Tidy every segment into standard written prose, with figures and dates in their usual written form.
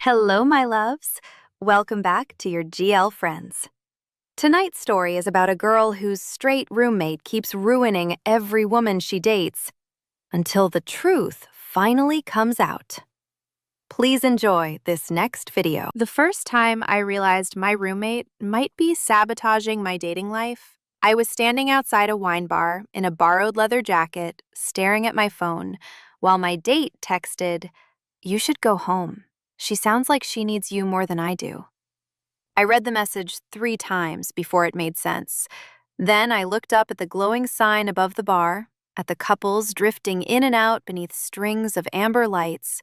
Hello, my loves. Welcome back to your GL friends. Tonight's story is about a girl whose straight roommate keeps ruining every woman she dates until the truth finally comes out. Please enjoy this next video. The first time I realized my roommate might be sabotaging my dating life, I was standing outside a wine bar in a borrowed leather jacket, staring at my phone, while my date texted, "You should go home. She sounds like she needs you more than I do." I read the message 3 times before it made sense. Then I looked up at the glowing sign above the bar, at the couples drifting in and out beneath strings of amber lights,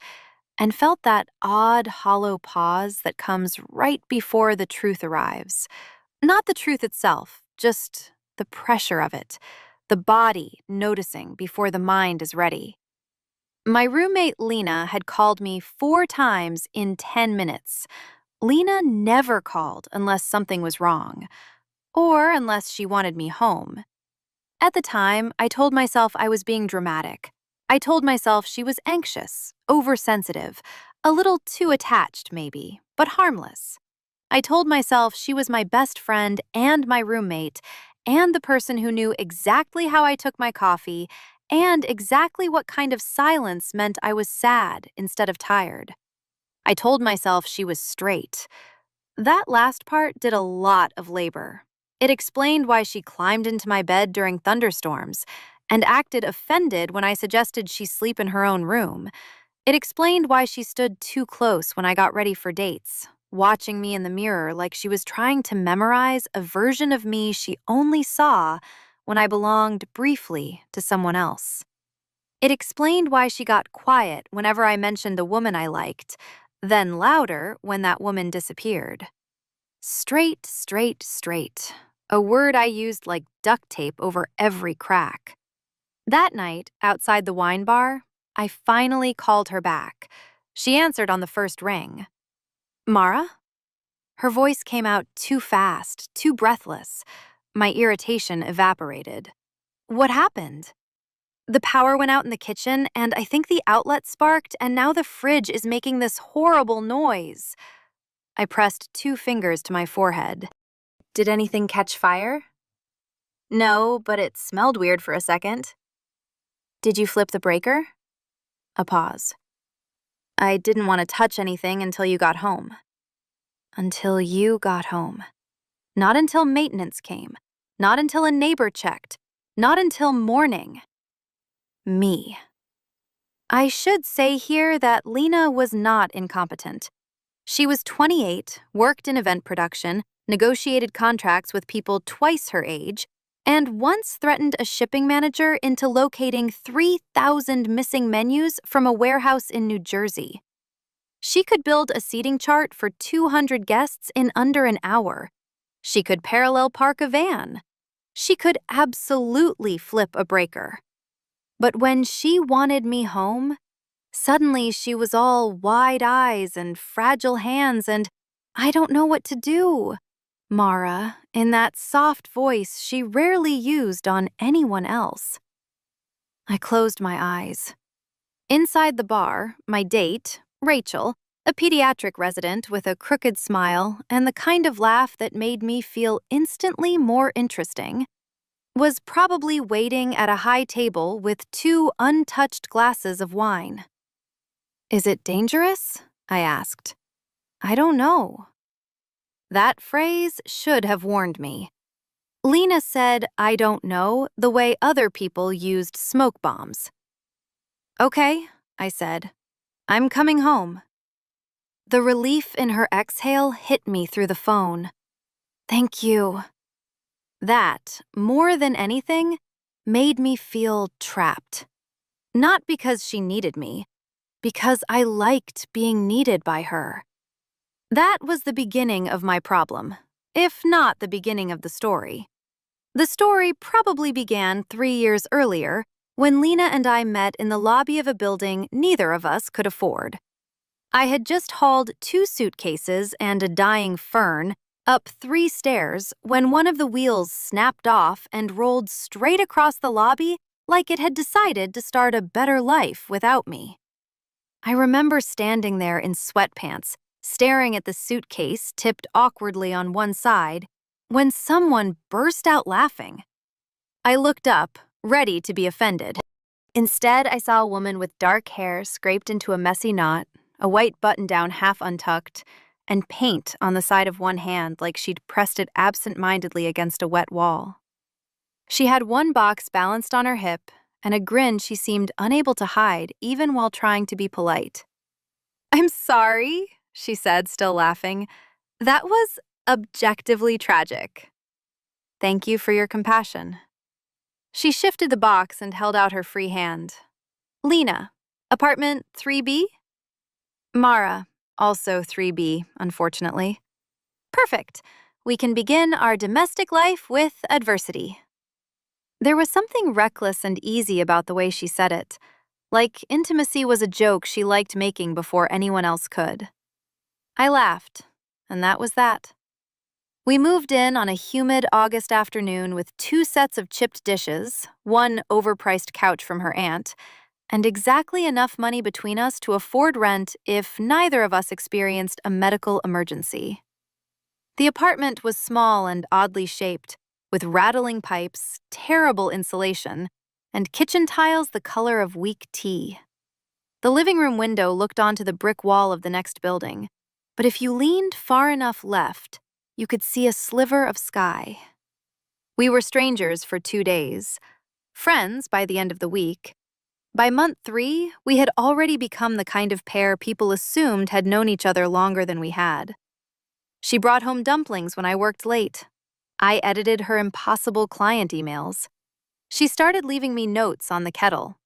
and felt that odd, hollow pause that comes right before the truth arrives. Not the truth itself, just the pressure of it, the body noticing before the mind is ready. My roommate Lena had called me 4 times in 10 minutes. Lena never called unless something was wrong, or unless she wanted me home. At the time, I told myself I was being dramatic. I told myself she was anxious, oversensitive, a little too attached maybe, but harmless. I told myself she was my best friend and my roommate, and the person who knew exactly how I took my coffee and exactly what kind of silence meant I was sad instead of tired. I told myself she was straight. That last part did a lot of labor. It explained why she climbed into my bed during thunderstorms and acted offended when I suggested she sleep in her own room. It explained why she stood too close when I got ready for dates, watching me in the mirror like she was trying to memorize a version of me she only saw when I belonged briefly to someone else. It explained why she got quiet whenever I mentioned a woman I liked, then louder when that woman disappeared. Straight, straight, straight. A word I used like duct tape over every crack. That night, outside the wine bar, I finally called her back. She answered on the first ring. "Mara?" Her voice came out too fast, too breathless. My irritation evaporated. "What happened?" "The power went out in the kitchen, and I think the outlet sparked, and now the fridge is making this horrible noise." I pressed 2 fingers to my forehead. "Did anything catch fire?" "No, but it smelled weird for a second." "Did you flip the breaker?" A pause. "I didn't want to touch anything until you got home." Until you got home. Not until maintenance came. Not until a neighbor checked. Not until morning. Me. I should say here that Lena was not incompetent. She was 28, worked in event production, negotiated contracts with people twice her age, and once threatened a shipping manager into locating 3,000 missing menus from a warehouse in New Jersey. She could build a seating chart for 200 guests in under an hour. She could parallel park a van. She could absolutely flip a breaker. But when she wanted me home, suddenly she was all wide eyes and fragile hands, and "I don't know what to do," Mara, in that soft voice she rarely used on anyone else. I closed my eyes. Inside the bar, my date, Rachel, a pediatric resident with a crooked smile and the kind of laugh that made me feel instantly more interesting, was probably waiting at a high table with 2 untouched glasses of wine. "Is it dangerous?" I asked. "I don't know." That phrase should have warned me. Lena said, "I don't know," the way other people used smoke bombs. "Okay," I said. "I'm coming home." The relief in her exhale hit me through the phone. "Thank you." That, more than anything, made me feel trapped. Not because she needed me, because I liked being needed by her. That was the beginning of my problem, if not the beginning of the story. The story probably began 3 years earlier when Lena and I met in the lobby of a building neither of us could afford. I had just hauled 2 suitcases and a dying fern up 3 stairs when one of the wheels snapped off and rolled straight across the lobby like it had decided to start a better life without me. I remember standing there in sweatpants, staring at the suitcase tipped awkwardly on one side, when someone burst out laughing. I looked up, ready to be offended. Instead, I saw a woman with dark hair scraped into a messy knot, a white button-down half untucked, and paint on the side of one hand like she'd pressed it absent-mindedly against a wet wall. She had one box balanced on her hip and a grin she seemed unable to hide even while trying to be polite. "I'm sorry," she said, still laughing. "That was objectively tragic." "Thank you for your compassion." She shifted the box and held out her free hand. "Lena, apartment 3B? "Mara, also 3B, unfortunately." "Perfect. We can begin our domestic life with adversity." There was something reckless and easy about the way she said it, like intimacy was a joke she liked making before anyone else could. I laughed, and that was that. We moved in on a humid August afternoon with 2 sets of chipped dishes, one overpriced couch from her aunt, and exactly enough money between us to afford rent if neither of us experienced a medical emergency. The apartment was small and oddly shaped, with rattling pipes, terrible insulation, and kitchen tiles the color of weak tea. The living room window looked onto the brick wall of the next building, but if you leaned far enough left, you could see a sliver of sky. We were strangers for 2 days, friends by the end of the week. By month 3, we had already become the kind of pair people assumed had known each other longer than we had. She brought home dumplings when I worked late. I edited her impossible client emails. She started leaving me notes on the kettle.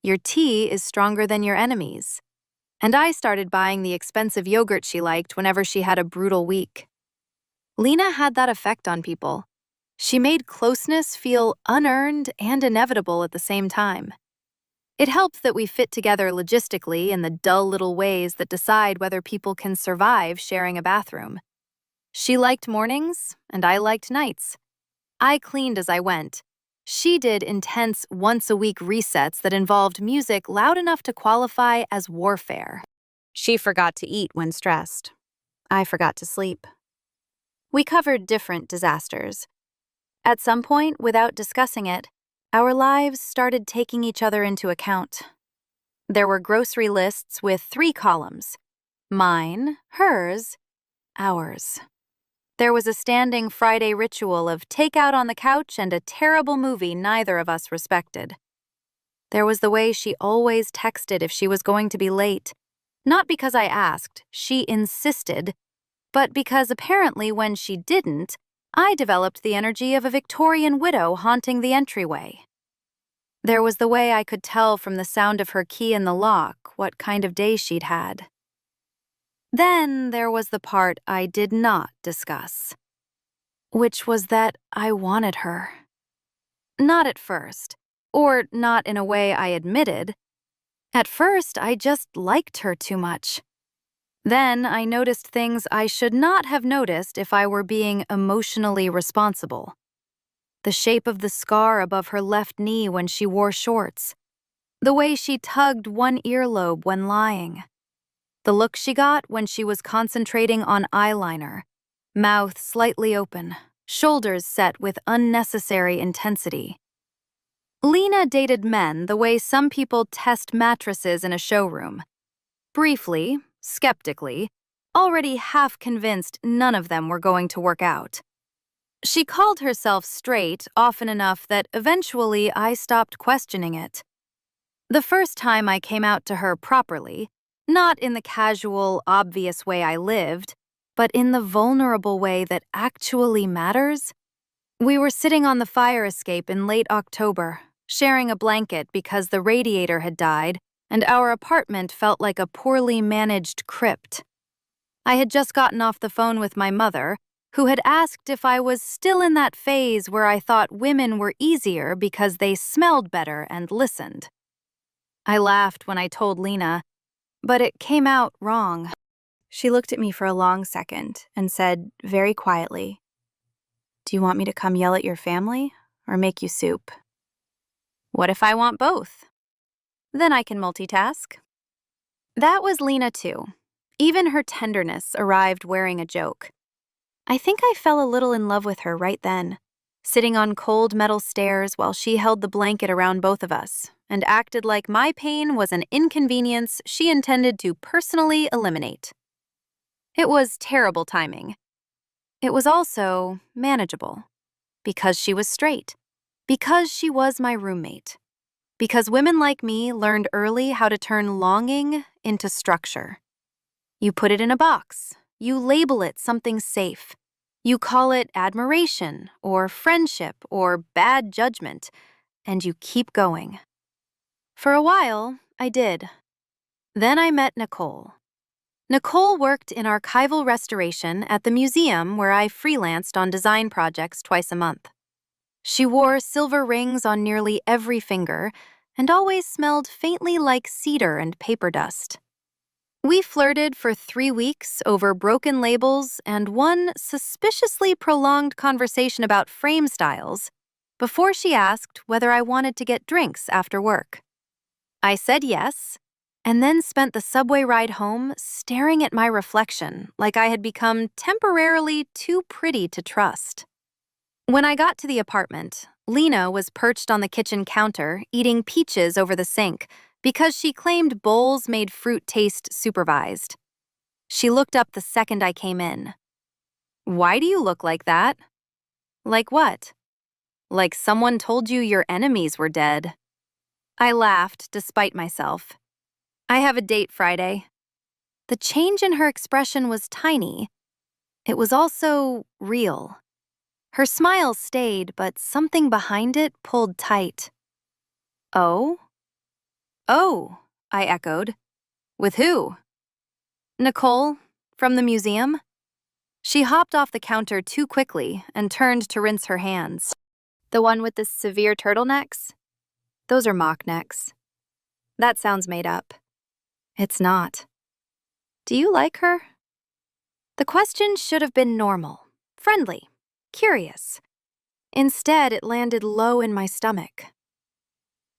"Your tea is stronger than your enemies." And I started buying the expensive yogurt she liked whenever she had a brutal week. Lena had that effect on people. She made closeness feel unearned and inevitable at the same time. It helped that we fit together logistically in the dull little ways that decide whether people can survive sharing a bathroom. She liked mornings, and I liked nights. I cleaned as I went. She did intense once-a-week resets that involved music loud enough to qualify as warfare. She forgot to eat when stressed. I forgot to sleep. We covered different disasters. At some point, without discussing it, our lives started taking each other into account. There were grocery lists with 3 columns: mine, hers, ours. There was a standing Friday ritual of takeout on the couch and a terrible movie neither of us respected. There was the way she always texted if she was going to be late. Not because I asked, she insisted, but because apparently when she didn't, I developed the energy of a Victorian widow haunting the entryway. There was the way I could tell from the sound of her key in the lock what kind of day she'd had. Then there was the part I did not discuss, which was that I wanted her. Not at first, or not in a way I admitted. At first, I just liked her too much. Then I noticed things I should not have noticed if I were being emotionally responsible. The shape of the scar above her left knee when she wore shorts. The way she tugged one earlobe when lying. The look she got when she was concentrating on eyeliner, mouth slightly open, shoulders set with unnecessary intensity. Lena dated men the way some people test mattresses in a showroom. Briefly, skeptically, already half convinced none of them were going to work out. She called herself straight often enough that eventually I stopped questioning it. The first time I came out to her properly, not in the casual, obvious way I lived, but in the vulnerable way that actually matters. We were sitting on the fire escape in late October, sharing a blanket because the radiator had died, and our apartment felt like a poorly managed crypt. I had just gotten off the phone with my mother, who had asked if I was still in that phase where I thought women were easier because they smelled better and listened. I laughed when I told Lena, but it came out wrong. She looked at me for a long second and said very quietly, "Do you want me to come yell at your family or make you soup?" "What if I want both?" "Then I can multitask." That was Lena too. Even her tenderness arrived wearing a joke. I think I fell a little in love with her right then, sitting on cold metal stairs while she held the blanket around both of us and acted like my pain was an inconvenience she intended to personally eliminate. It was terrible timing. It was also manageable, because she was straight, because she was my roommate, because women like me learned early how to turn longing into structure. You put it in a box. You label it something safe. You call it admiration or friendship or bad judgment, and you keep going. For a while, I did. Then I met Nicole. Nicole worked in archival restoration at the museum where I freelanced on design projects twice a month. She wore silver rings on nearly every finger and always smelled faintly like cedar and paper dust. We flirted for 3 weeks over broken labels and one suspiciously prolonged conversation about frame styles before she asked whether I wanted to get drinks after work. I said yes, and then spent the subway ride home staring at my reflection like I had become temporarily too pretty to trust. When I got to the apartment, Lena was perched on the kitchen counter eating peaches over the sink because she claimed bowls made fruit taste supervised. She looked up the second I came in. "Why do you look like that?" "Like what?" "Like someone told you your enemies were dead." I laughed despite myself. "I have a date Friday." The change in her expression was tiny. It was also real. Her smile stayed, but something behind it pulled tight. "Oh?" "Oh," I echoed. "With who?" "Nicole, from the museum." She hopped off the counter too quickly and turned to rinse her hands. "The one with the severe turtlenecks?" "Those are mock necks." "That sounds made up." "It's not." "Do you like her?" The question should have been normal, friendly, curious. Instead, it landed low in my stomach.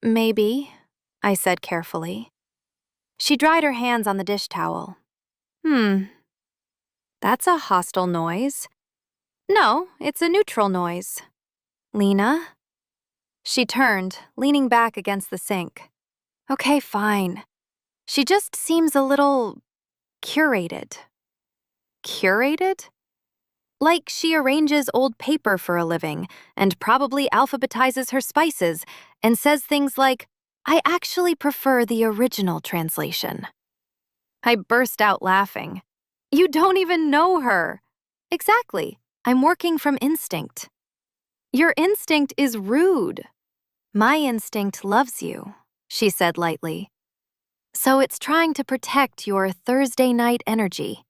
"Maybe," I said carefully. She dried her hands on the dish towel. That's a hostile noise." "No, it's a neutral noise." "Lena?" She turned, leaning back against the sink. "Okay, fine. She just seems a little curated." "Curated?" "Like she arranges old paper for a living and probably alphabetizes her spices and says things like, 'I actually prefer the original translation.'" I burst out laughing. "You don't even know her." "Exactly. I'm working from instinct." "Your instinct is rude." "My instinct loves you," she said lightly. "So it's trying to protect your Thursday night energy."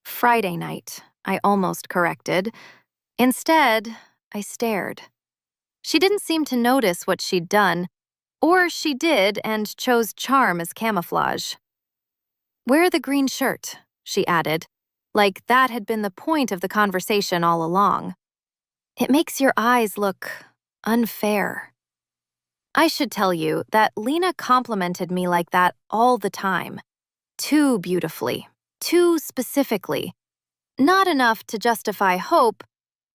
"Friday night," I almost corrected. Instead, I stared. She didn't seem to notice what she'd done, or she did and chose charm as camouflage. "Wear the green shirt," she added, like that had been the point of the conversation all along. "It makes your eyes look unfair." I should tell you that Lena complimented me like that all the time. Too beautifully, too specifically. Not enough to justify hope,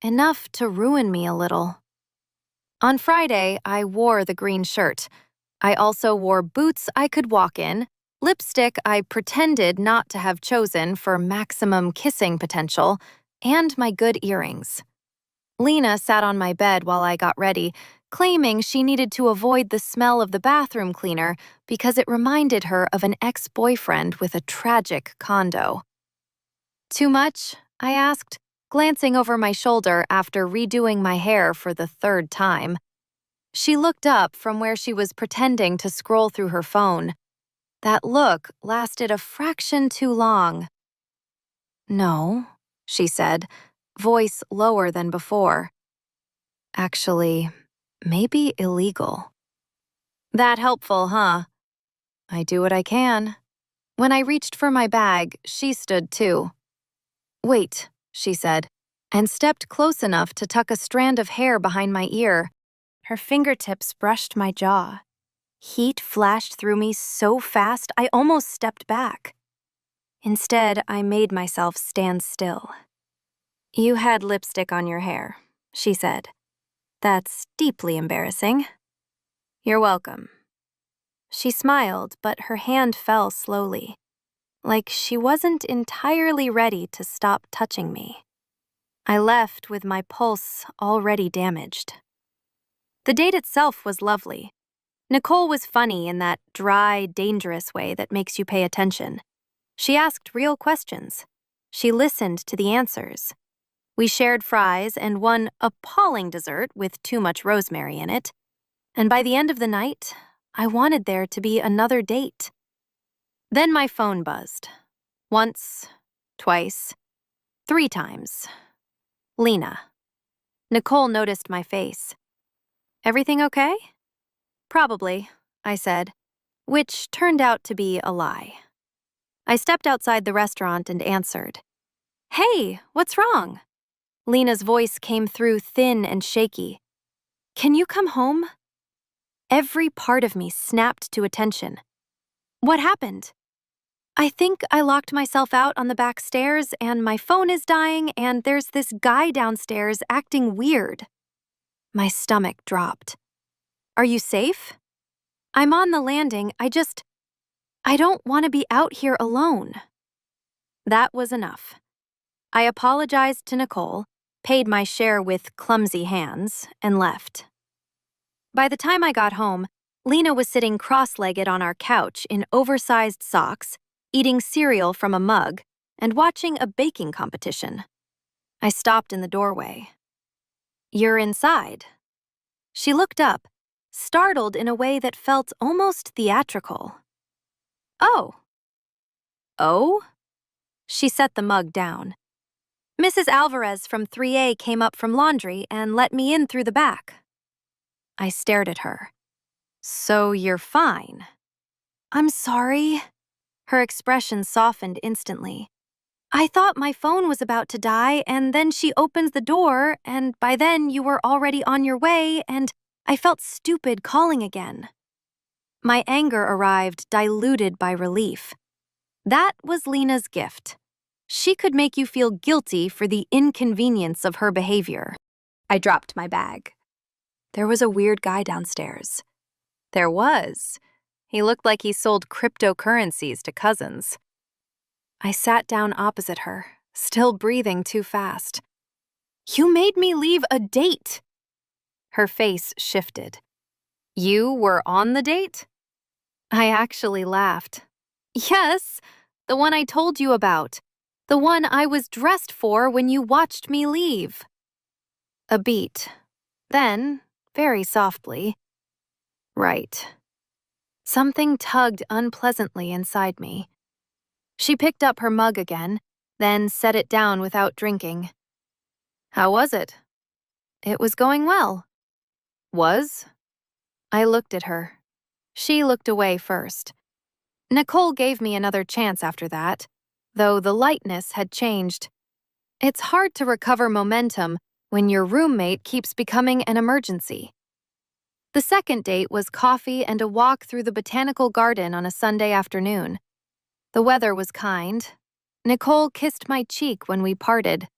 enough to ruin me a little. On Friday, I wore the green shirt. I also wore boots I could walk in, lipstick I pretended not to have chosen for maximum kissing potential, and my good earrings. Lena sat on my bed while I got ready, claiming she needed to avoid the smell of the bathroom cleaner because it reminded her of an ex-boyfriend with a tragic condo. "Too much?" I asked, glancing over my shoulder after redoing my hair for the 3rd time. She looked up from where she was pretending to scroll through her phone. That look lasted a fraction too long. "No," she said, voice lower than before. "Actually, maybe illegal." "That helpful, huh?" "I do what I can." When I reached for my bag, she stood too. "Wait," she said, and stepped close enough to tuck a strand of hair behind my ear. Her fingertips brushed my jaw. Heat flashed through me so fast I almost stepped back. Instead, I made myself stand still. "You had lipstick on your hair," she said. "That's deeply embarrassing." "You're welcome." She smiled, but her hand fell slowly, like she wasn't entirely ready to stop touching me. I left with my pulse already damaged. The date itself was lovely. Nicole was funny in that dry, dangerous way that makes you pay attention. She asked real questions. She listened to the answers. We shared fries and one appalling dessert with too much rosemary in it. And by the end of the night, I wanted there to be another date. Then my phone buzzed. Once, twice, 3 times. Lena. Nicole noticed my face. "Everything okay?" "Probably," I said, which turned out to be a lie. I stepped outside the restaurant and answered. "Hey, what's wrong?" Lena's voice came through thin and shaky. "Can you come home?" Every part of me snapped to attention. "What happened?" "I think I locked myself out on the back stairs and my phone is dying and there's this guy downstairs acting weird." My stomach dropped. "Are you safe?" "I'm on the landing. I don't want to be out here alone." That was enough. I apologized to Nicole, paid my share with clumsy hands, and left. By the time I got home, Lena was sitting cross-legged on our couch in oversized socks, eating cereal from a mug, and watching a baking competition. I stopped in the doorway. "You're inside." She looked up, startled in a way that felt almost theatrical. "Oh." "Oh?" She set the mug down. "Mrs. Alvarez from 3A came up from laundry and let me in through the back." I stared at her. "So you're fine?" "I'm sorry." Her expression softened instantly. "I thought my phone was about to die, and then she opens the door, and by then you were already on your way, and I felt stupid calling again." My anger arrived diluted by relief. That was Lena's gift. She could make you feel guilty for the inconvenience of her behavior. I dropped my bag. There was a weird guy downstairs. There was. He looked like he sold cryptocurrencies to cousins. I sat down opposite her, still breathing too fast. "You made me leave a date." Her face shifted. "You were on the date?" I actually laughed. "Yes, the one I told you about. The one I was dressed for when you watched me leave." A beat. Then, very softly, "Right." Something tugged unpleasantly inside me. She picked up her mug again, then set it down without drinking. "How was it?" "It was going well." "Was?" I looked at her. She looked away first. Nicole gave me another chance after that, though the lightness had changed. It's hard to recover momentum when your roommate keeps becoming an emergency. The second date was coffee and a walk through the botanical garden on a Sunday afternoon. The weather was kind. Nicole kissed my cheek when we parted.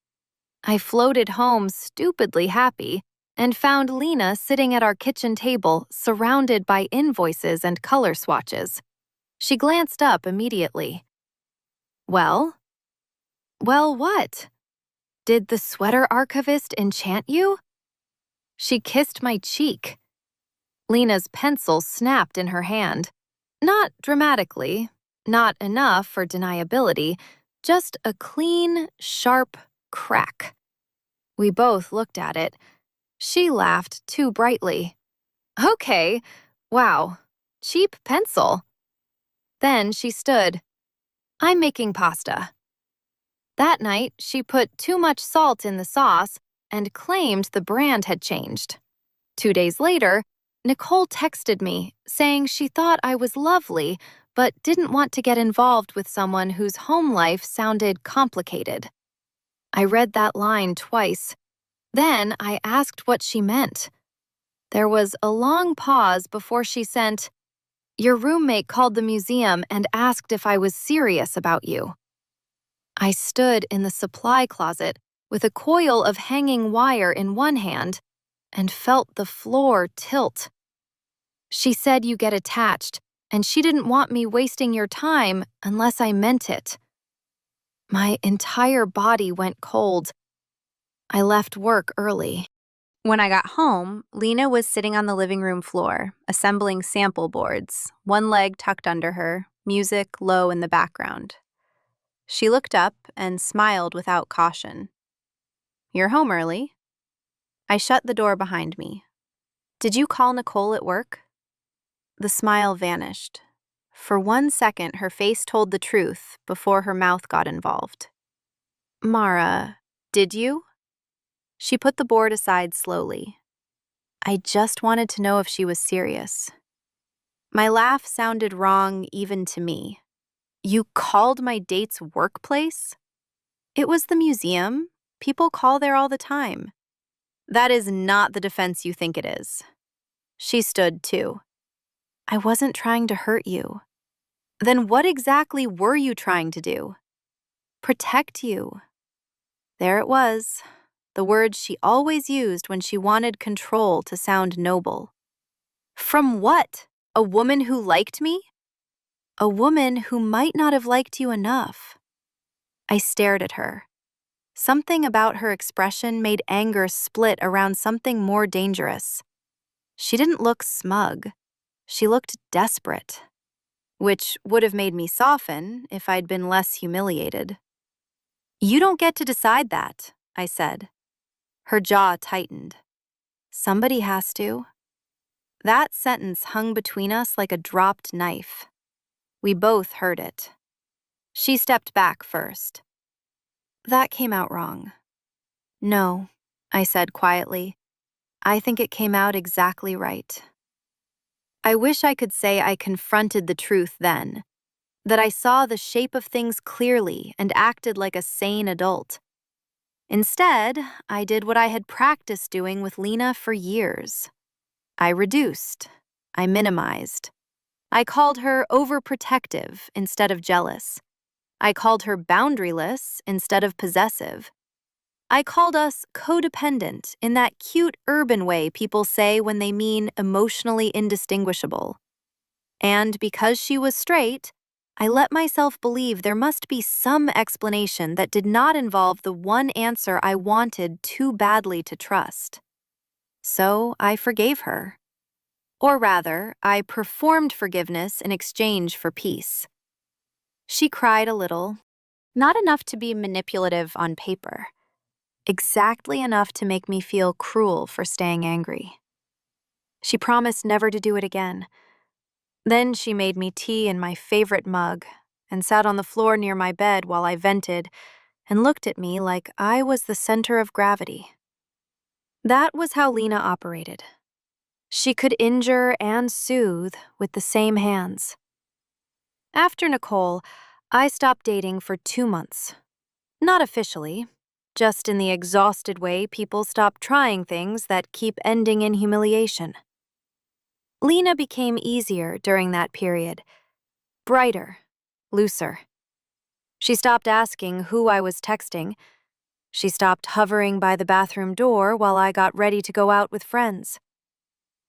I floated home stupidly happy and found Lena sitting at our kitchen table surrounded by invoices and color swatches. She glanced up immediately. "Well?" "Well, what? Did the sweater archivist enchant you?" She kissed my cheek. Lena's pencil snapped in her hand. Not dramatically, not enough for deniability, just a clean, sharp crack. We both looked at it. She laughed too brightly. "Okay, wow, cheap pencil." Then she stood. "I'm making pasta." That night, she put too much salt in the sauce and claimed the brand had changed. 2 days later, Nicole texted me saying she thought I was lovely but didn't want to get involved with someone whose home life sounded complicated. I read that line twice. Then I asked what she meant. There was a long pause before she sent, "Your roommate called the museum and asked if I was serious about you." I stood in the supply closet with a coil of hanging wire in one hand and felt the floor tilt. She said you get attached, and she didn't want me wasting your time unless I meant it. My entire body went cold. I left work early. When I got home, Lena was sitting on the living room floor, assembling sample boards, one leg tucked under her, music low in the background. She looked up and smiled without caution. "You're home early." I shut the door behind me. "Did you call Nicole at work?" The smile vanished. For 1 second, her face told the truth before her mouth got involved. "Mara, did you?" She put the board aside slowly. I just wanted to know if she was serious. My laugh sounded wrong even to me. "You called my date's workplace?" "It was the museum. People call there all the time." "That is not the defense you think it is." She stood too. "I wasn't trying to hurt you." "Then what exactly were you trying to do?" "Protect you." There it was, the word she always used when she wanted control to sound noble. "From what? A woman who liked me?" "A woman who might not have liked you enough." I stared at her. Something about her expression made anger split around something more dangerous. She didn't look smug. She looked desperate, which would have made me soften if I'd been less humiliated. "You don't get to decide that," I said. Her jaw tightened. "Somebody has to." That sentence hung between us like a dropped knife. We both heard it. She stepped back first. "That came out wrong." "No," I said quietly. "I think it came out exactly right." I wish I could say I confronted the truth then, that I saw the shape of things clearly and acted like a sane adult. Instead, I did what I had practiced doing with Lena for years. I reduced. I minimized. I called her overprotective instead of jealous. I called her boundaryless instead of possessive. I called us codependent in that cute urban way people say when they mean emotionally indistinguishable. And because she was straight, I let myself believe there must be some explanation that did not involve the one answer I wanted too badly to trust. So I forgave her. Or rather, I performed forgiveness in exchange for peace. She cried a little, not enough to be manipulative on paper, exactly enough to make me feel cruel for staying angry. She promised never to do it again. Then she made me tea in my favorite mug and sat on the floor near my bed while I vented and looked at me like I was the center of gravity. That was how Lena operated. She could injure and soothe with the same hands. After Nicole, I stopped dating for 2 months. Not officially, just in the exhausted way people stop trying things that keep ending in humiliation. Lena became easier during that period, brighter, looser. She stopped asking who I was texting. She stopped hovering by the bathroom door while I got ready to go out with friends.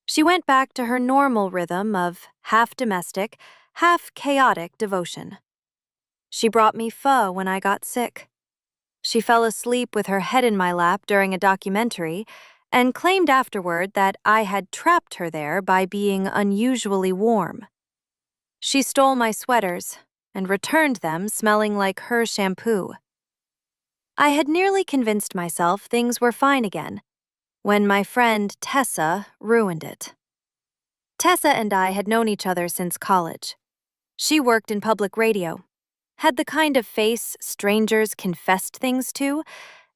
She went back to her normal rhythm of half domestic, half chaotic devotion. She brought me pho when I got sick. She fell asleep with her head in my lap during a documentary and claimed afterward that I had trapped her there by being unusually warm. She stole my sweaters and returned them smelling like her shampoo. I had nearly convinced myself things were fine again when my friend Tessa ruined it. Tessa and I had known each other since college. She worked in public radio, had the kind of face strangers confessed things to,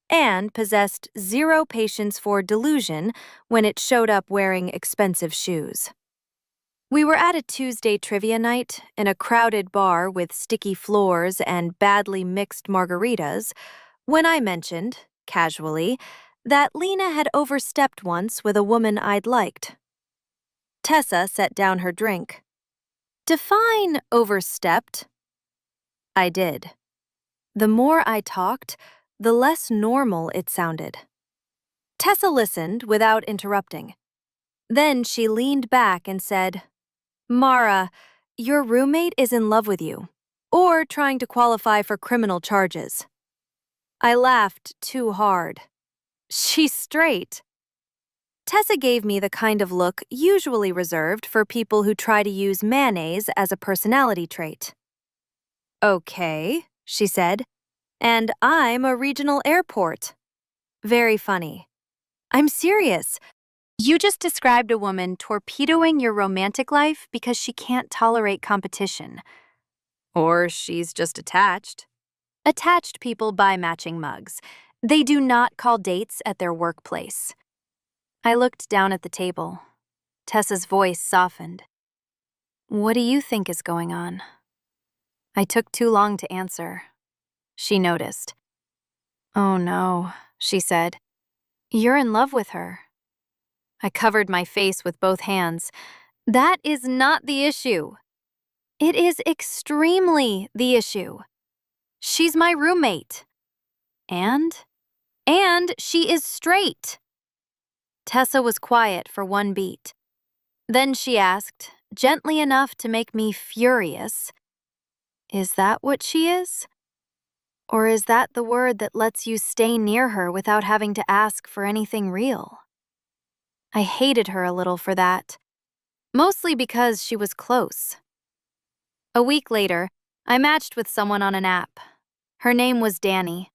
and possessed zero patience for delusion when it showed up wearing expensive shoes. We were at a Tuesday trivia night in a crowded bar with sticky floors and badly mixed margaritas when I mentioned, casually, that Lena had overstepped once with a woman I'd liked. Tessa set down her drink. "Define overstepped." I did. The more I talked, the less normal it sounded. Tessa listened without interrupting. Then she leaned back and said, "Mara, your roommate is in love with you, or trying to qualify for criminal charges." I laughed too hard. She's straight. Tessa gave me the kind of look usually reserved for people who try to use mayonnaise as a personality trait. "Okay," she said, "and I'm a regional airport." Very funny. "I'm serious. You just described a woman torpedoing your romantic life because she can't tolerate competition. Or she's just attached." Attached people buy matching mugs. They do not call dates at their workplace. I looked down at the table. Tessa's voice softened. "What do you think is going on?" I took too long to answer. She noticed. "Oh no," she said. "You're in love with her." I covered my face with both hands. "That is not the issue. It is extremely the issue. She's my roommate. And she is straight." Tessa was quiet for one beat. Then she asked, gently enough to make me furious, "Is that what she is? Or is that the word that lets you stay near her without having to ask for anything real?" I hated her a little for that, mostly because she was close. A week later, I matched with someone on an app. Her name was Danny.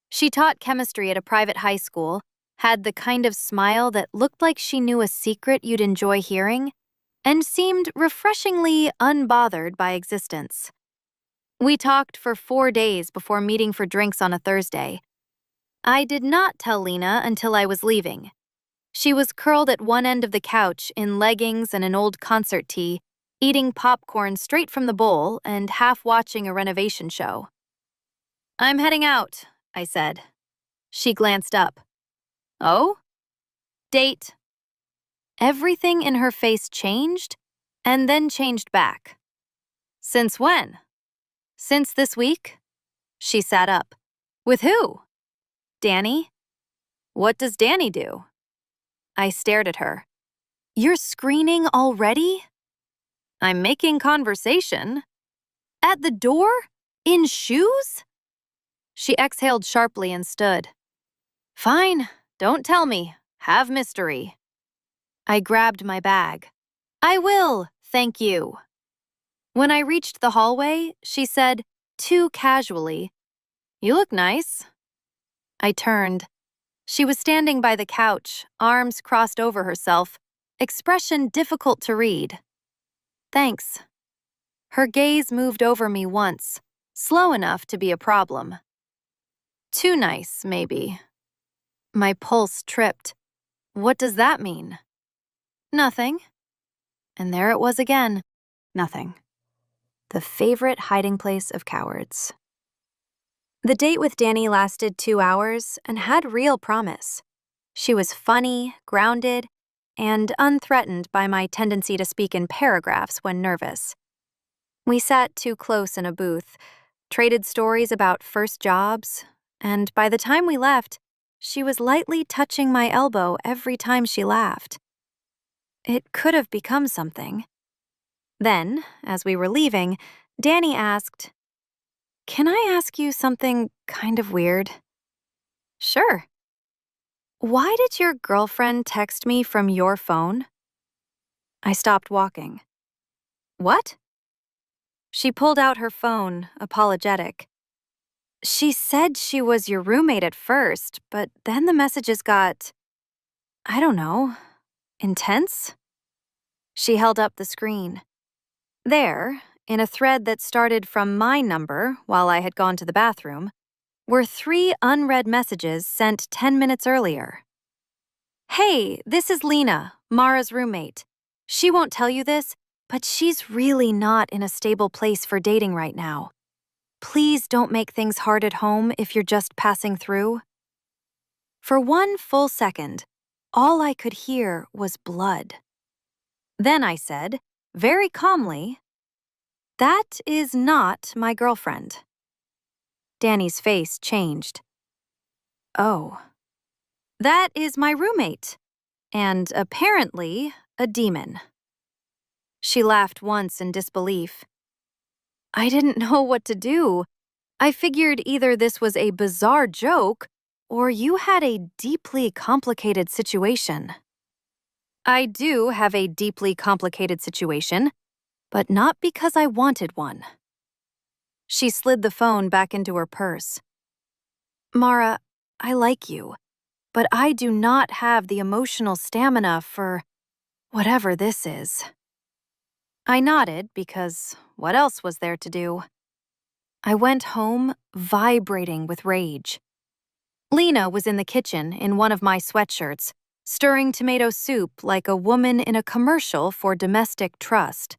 She taught chemistry at a private high school, had the kind of smile that looked like she knew a secret you'd enjoy hearing, and seemed refreshingly unbothered by existence. We talked for 4 days before meeting for drinks on a Thursday. I did not tell Lena until I was leaving. She was curled at one end of the couch in leggings and an old concert tee, eating popcorn straight from the bowl and half watching a renovation show. "I'm heading out," I said. She glanced up. "Oh? Date." Everything in her face changed, and then changed back. "Since when?" "Since this week." She sat up. "With who?" "Danny." "What does Danny do?" I stared at her. "You're screening already?" "I'm making conversation." "At the door? In shoes?" She exhaled sharply and stood. "Fine, don't tell me. Have mystery." I grabbed my bag. "I will, thank you." When I reached the hallway, she said, too casually, "You look nice." I turned. She was standing by the couch, arms crossed over herself, expression difficult to read. "Thanks." Her gaze moved over me once, slow enough to be a problem. "Too nice, maybe." My pulse tripped. "What does that mean?" "Nothing." And there it was again. Nothing. The favorite hiding place of cowards. The date with Danny lasted 2 hours and had real promise. She was funny, grounded, and unthreatened by my tendency to speak in paragraphs when nervous. We sat too close in a booth, traded stories about first jobs, and by the time we left, she was lightly touching my elbow every time she laughed. It could have become something. Then, as we were leaving, Danny asked, "Can I ask you something kind of weird?" "Sure." "Why did your girlfriend text me from your phone?" I stopped walking. "What?" She pulled out her phone, apologetic. "She said she was your roommate at first, but then the messages got, I don't know, intense?" She held up the screen. There, in a thread that started from my number while I had gone to the bathroom, were 3 unread messages sent 10 minutes earlier. "Hey, this is Lena, Mara's roommate. She won't tell you this, but she's really not in a stable place for dating right now. Please don't make things hard at home if you're just passing through." For 1 full second, all I could hear was blood. Then I said, very calmly, "That is not my girlfriend." Danny's face changed. Oh. That is my roommate, and apparently a demon. She laughed once in disbelief. I didn't know what to do. I figured either this was a bizarre joke or you had a deeply complicated situation. I do have a deeply complicated situation, but not because I wanted one. She slid the phone back into her purse. Mara, I like you, but I do not have the emotional stamina for whatever this is. I nodded because what else was there to do? I went home vibrating with rage. Lena was in the kitchen in one of my sweatshirts, stirring tomato soup like a woman in a commercial for domestic trust.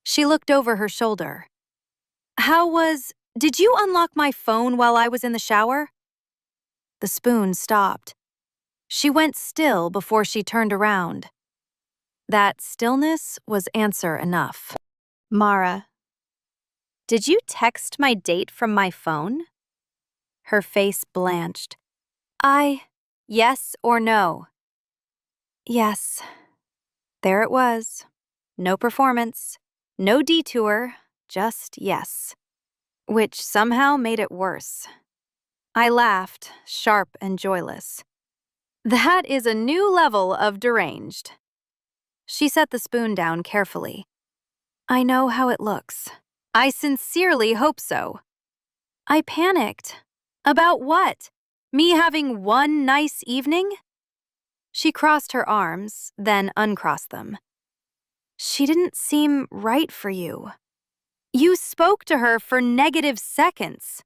She looked over her shoulder. Did you unlock my phone while I was in the shower? The spoon stopped. She went still before she turned around. That stillness was answer enough. Mara, did you text my date from my phone? Her face blanched. Yes or no? Yes. There it was. No performance, no detour, just yes. Which somehow made it worse. I laughed, sharp and joyless. That is a new level of deranged. She set the spoon down carefully. I know how it looks. I sincerely hope so. I panicked. About what? Me having one nice evening? She crossed her arms, then uncrossed them. She didn't seem right for you. You spoke to her for negative seconds.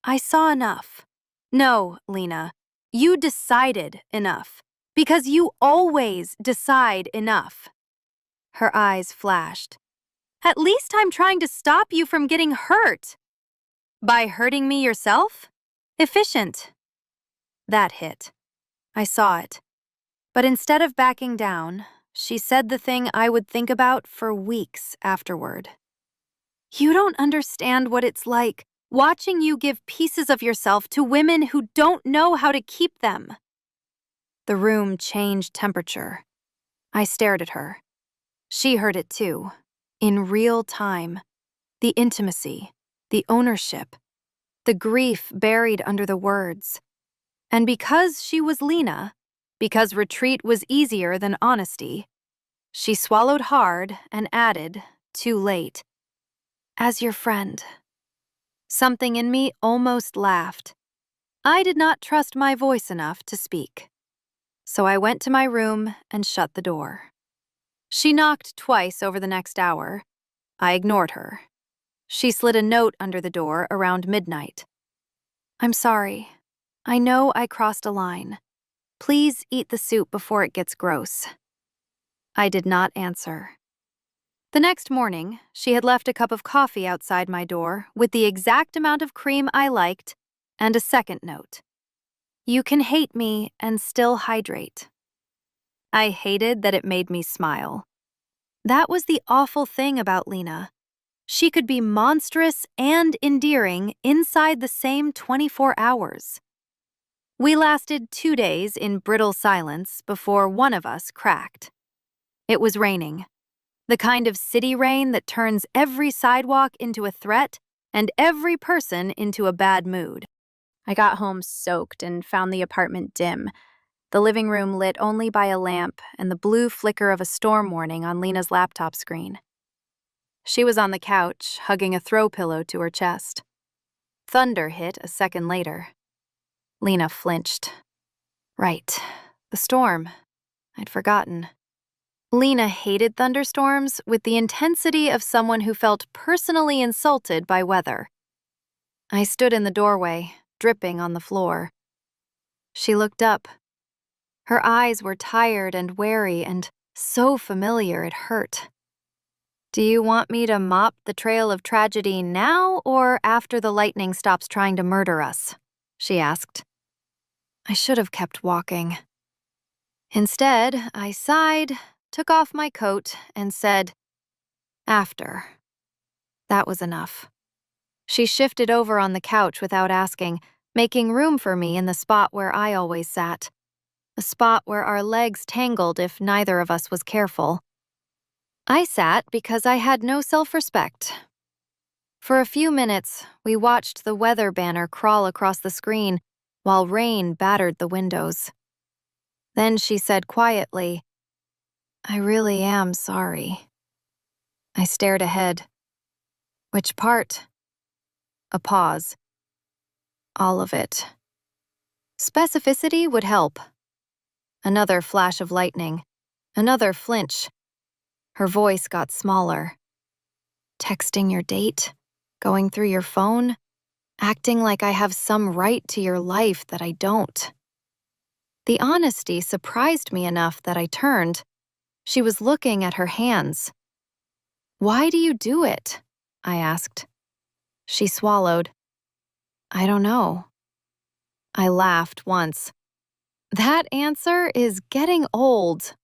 I saw enough. No, Lena, you decided enough. Because you always decide enough. Her eyes flashed. At least I'm trying to stop you from getting hurt. By hurting me yourself? Efficient. That hit. I saw it. But instead of backing down, she said the thing I would think about for weeks afterward. You don't understand what it's like, watching you give pieces of yourself to women who don't know how to keep them. The room changed temperature. I stared at her. She heard it too, in real time. The intimacy, the ownership, the grief buried under the words. And because she was Lena, because retreat was easier than honesty, she swallowed hard and added, too late, as your friend. Something in me almost laughed. I did not trust my voice enough to speak. So I went to my room and shut the door. She knocked twice over the next hour. I ignored her. She slid a note under the door around midnight. I'm sorry. I know I crossed a line. Please eat the soup before it gets gross. I did not answer. The next morning, she had left a cup of coffee outside my door with the exact amount of cream I liked and a second note. You can hate me and still hydrate. I hated that it made me smile. That was the awful thing about Lena. She could be monstrous and endearing inside the same 24 hours. We lasted 2 days in brittle silence before one of us cracked. It was raining. The kind of city rain that turns every sidewalk into a threat and every person into a bad mood. I got home soaked and found the apartment dim, the living room lit only by a lamp and the blue flicker of a storm warning on Lena's laptop screen. She was on the couch, hugging a throw pillow to her chest. Thunder hit a second later. Lena flinched. Right, the storm. I'd forgotten. Lena hated thunderstorms with the intensity of someone who felt personally insulted by weather. I stood in the doorway, dripping on the floor. She looked up. Her eyes were tired and wary and so familiar it hurt. Do you want me to mop the trail of tragedy now or after the lightning stops trying to murder us? She asked. I should have kept walking. Instead, I sighed, took off my coat, and said, after. That was enough. She shifted over on the couch without asking, making room for me in the spot where I always sat. A spot where our legs tangled if neither of us was careful. I sat because I had no self-respect. For a few minutes, we watched the weather banner crawl across the screen while rain battered the windows. Then she said quietly, "I really am sorry." I stared ahead. Which part? A pause. All of it. Specificity would help. Another flash of lightning. Another flinch. Her voice got smaller. Texting your date? Going through your phone? Acting like I have some right to your life that I don't. The honesty surprised me enough that I turned. She was looking at her hands. "Why do you do it?" I asked. She swallowed. "I don't know." I laughed once. That answer is getting old.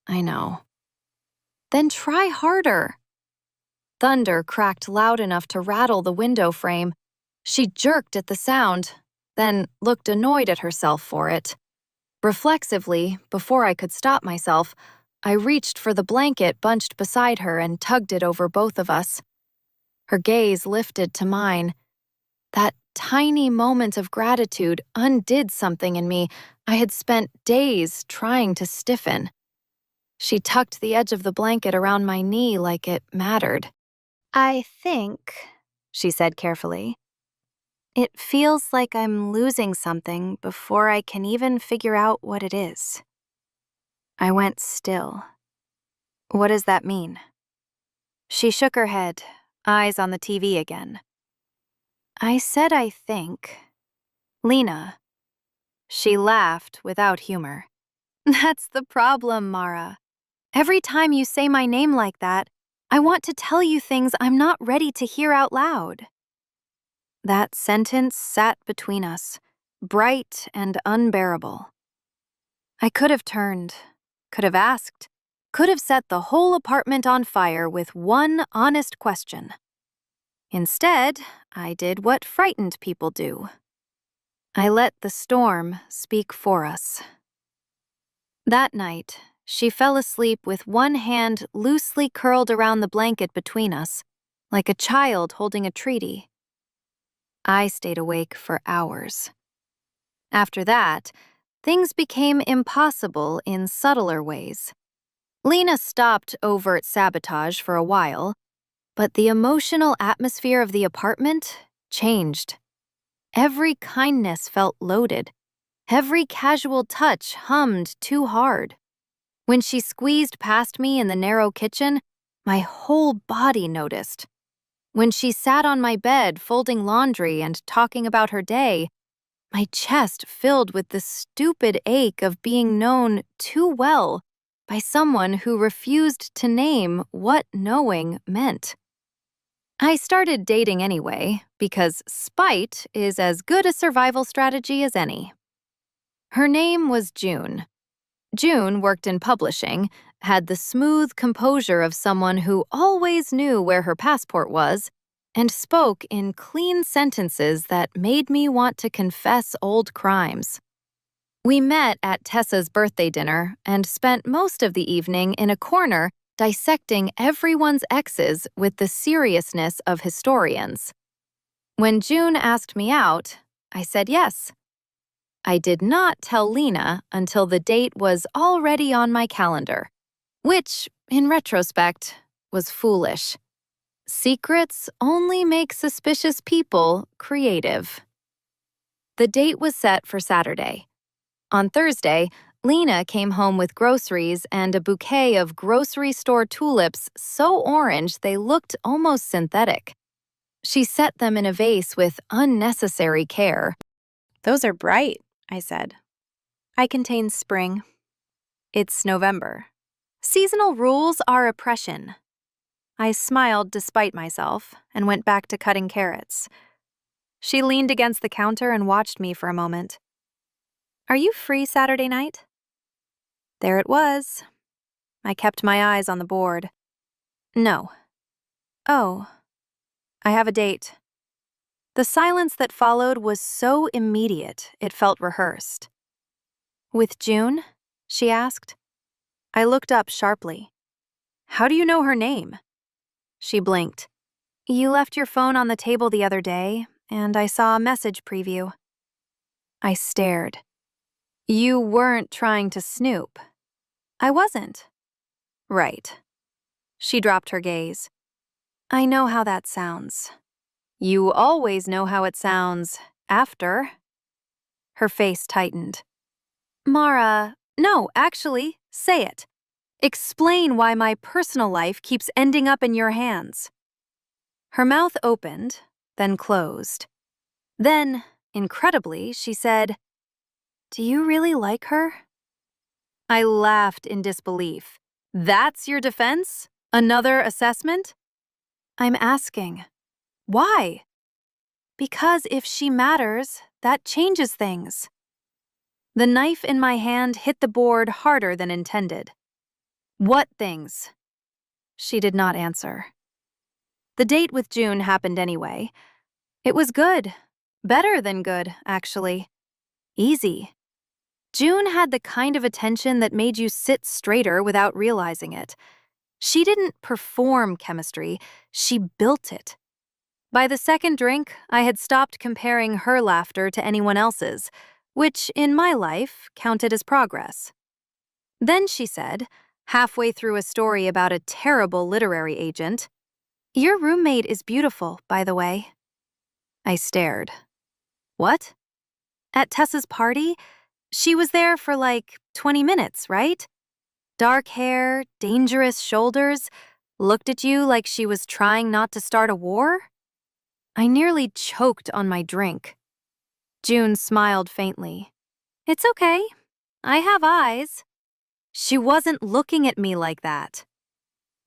I know. Then try harder. Thunder cracked loud enough to rattle the window frame. She jerked at the sound, then looked annoyed at herself for it. Reflexively, before I could stop myself, I reached for the blanket bunched beside her and tugged it over both of us. Her gaze lifted to mine. That tiny moment of gratitude undid something in me I had spent days trying to stiffen. She tucked the edge of the blanket around my knee like it mattered. "I think," she said carefully, "it feels like I'm losing something before I can even figure out what it is." I went still. "What does that mean?" She shook her head, eyes on the TV again. "I said I think. Lena." She laughed without humor. "That's the problem, Mara. Every time you say my name like that, I want to tell you things I'm not ready to hear out loud." That sentence sat between us, bright and unbearable. I could have turned, could have asked, could have set the whole apartment on fire with one honest question. Instead, I did what frightened people do. I let the storm speak for us. That night, she fell asleep with one hand loosely curled around the blanket between us, like a child holding a treaty. I stayed awake for hours. After that, things became impossible in subtler ways. Lena stopped overt sabotage for a while, but the emotional atmosphere of the apartment changed. Every kindness felt loaded. Every casual touch hummed too hard. When she squeezed past me in the narrow kitchen, my whole body noticed. When she sat on my bed folding laundry and talking about her day, my chest filled with the stupid ache of being known too well by someone who refused to name what knowing meant. I started dating anyway, because spite is as good a survival strategy as any. Her name was June. June worked in publishing, had the smooth composure of someone who always knew where her passport was, and spoke in clean sentences that made me want to confess old crimes. We met at Tessa's birthday dinner and spent most of the evening in a corner dissecting everyone's exes with the seriousness of historians. When June asked me out, I said yes. I did not tell Lena until the date was already on my calendar, which, in retrospect, was foolish. Secrets only make suspicious people creative. The date was set for Saturday. On Thursday, Lena came home with groceries and a bouquet of grocery store tulips so orange they looked almost synthetic. She set them in a vase with unnecessary care. "Those are bright," I said. "I contain spring. It's November. Seasonal rules are oppression." I smiled despite myself and went back to cutting carrots. She leaned against the counter and watched me for a moment. "Are you free Saturday night?" There it was. I kept my eyes on the board. "No." "Oh, I have a date." The silence that followed was so immediate, it felt rehearsed. "With June?" she asked. I looked up sharply. "How do you know her name?" She blinked. "You left your phone on the table the other day, and I saw a message preview." I stared. "You weren't trying to snoop." "I wasn't." "Right." She dropped her gaze. "I know how that sounds." "You always know how it sounds after." Her face tightened. "Mara, no, actually, say it. Explain why my personal life keeps ending up in your hands." Her mouth opened, then closed. Then, incredibly, she said, "Do you really like her?" I laughed in disbelief. "That's your defense? Another assessment?" "I'm asking. Why?" "Because if she matters, that changes things." The knife in my hand hit the board harder than intended. "What things?" She did not answer. The date with June happened anyway. It was good. Better than good, actually. Easy. June had the kind of attention that made you sit straighter without realizing it. She didn't perform chemistry, she built it. By the second drink, I had stopped comparing her laughter to anyone else's, which, in my life, counted as progress. Then she said, halfway through a story about a terrible literary agent, "Your roommate is beautiful, by the way." I stared. "What?" "At Tessa's party? She was there for like 20 minutes, right? Dark hair, dangerous shoulders, looked at you like she was trying not to start a war?" I nearly choked on my drink. June smiled faintly. "It's okay. I have eyes." She wasn't looking at me like that.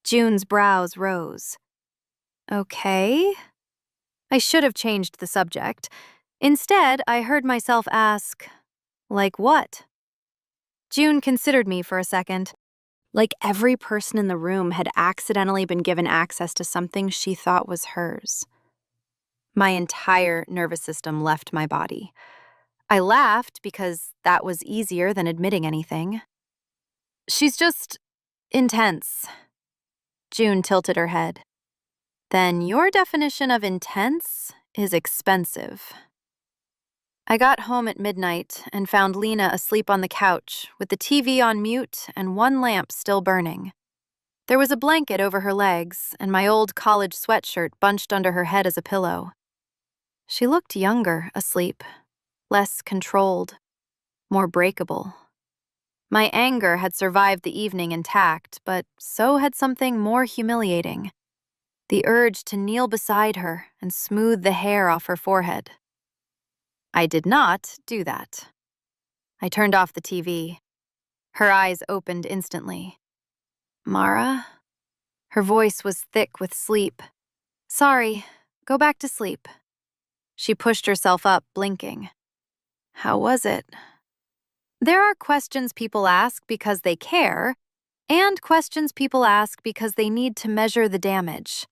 June's brows rose. "Okay." I should have changed the subject. Instead, I heard myself ask, "Like what?" June considered me for a second. Like every person in the room had accidentally been given access to something she thought was hers. My entire nervous system left my body. I laughed because that was easier than admitting anything. "She's just intense." June tilted her head. "Then your definition of intense is expensive." I got home at midnight and found Lena asleep on the couch with the TV on mute and one lamp still burning. There was a blanket over her legs and my old college sweatshirt bunched under her head as a pillow. She looked younger asleep, less controlled, more breakable. My anger had survived the evening intact, but so had something more humiliating. The urge to kneel beside her and smooth the hair off her forehead. I did not do that. I turned off the TV. Her eyes opened instantly. "Mara?" Her voice was thick with sleep. "Sorry, go back to sleep." She pushed herself up, blinking. "How was it?" There are questions people ask because they care, and questions people ask because they need to measure the damage.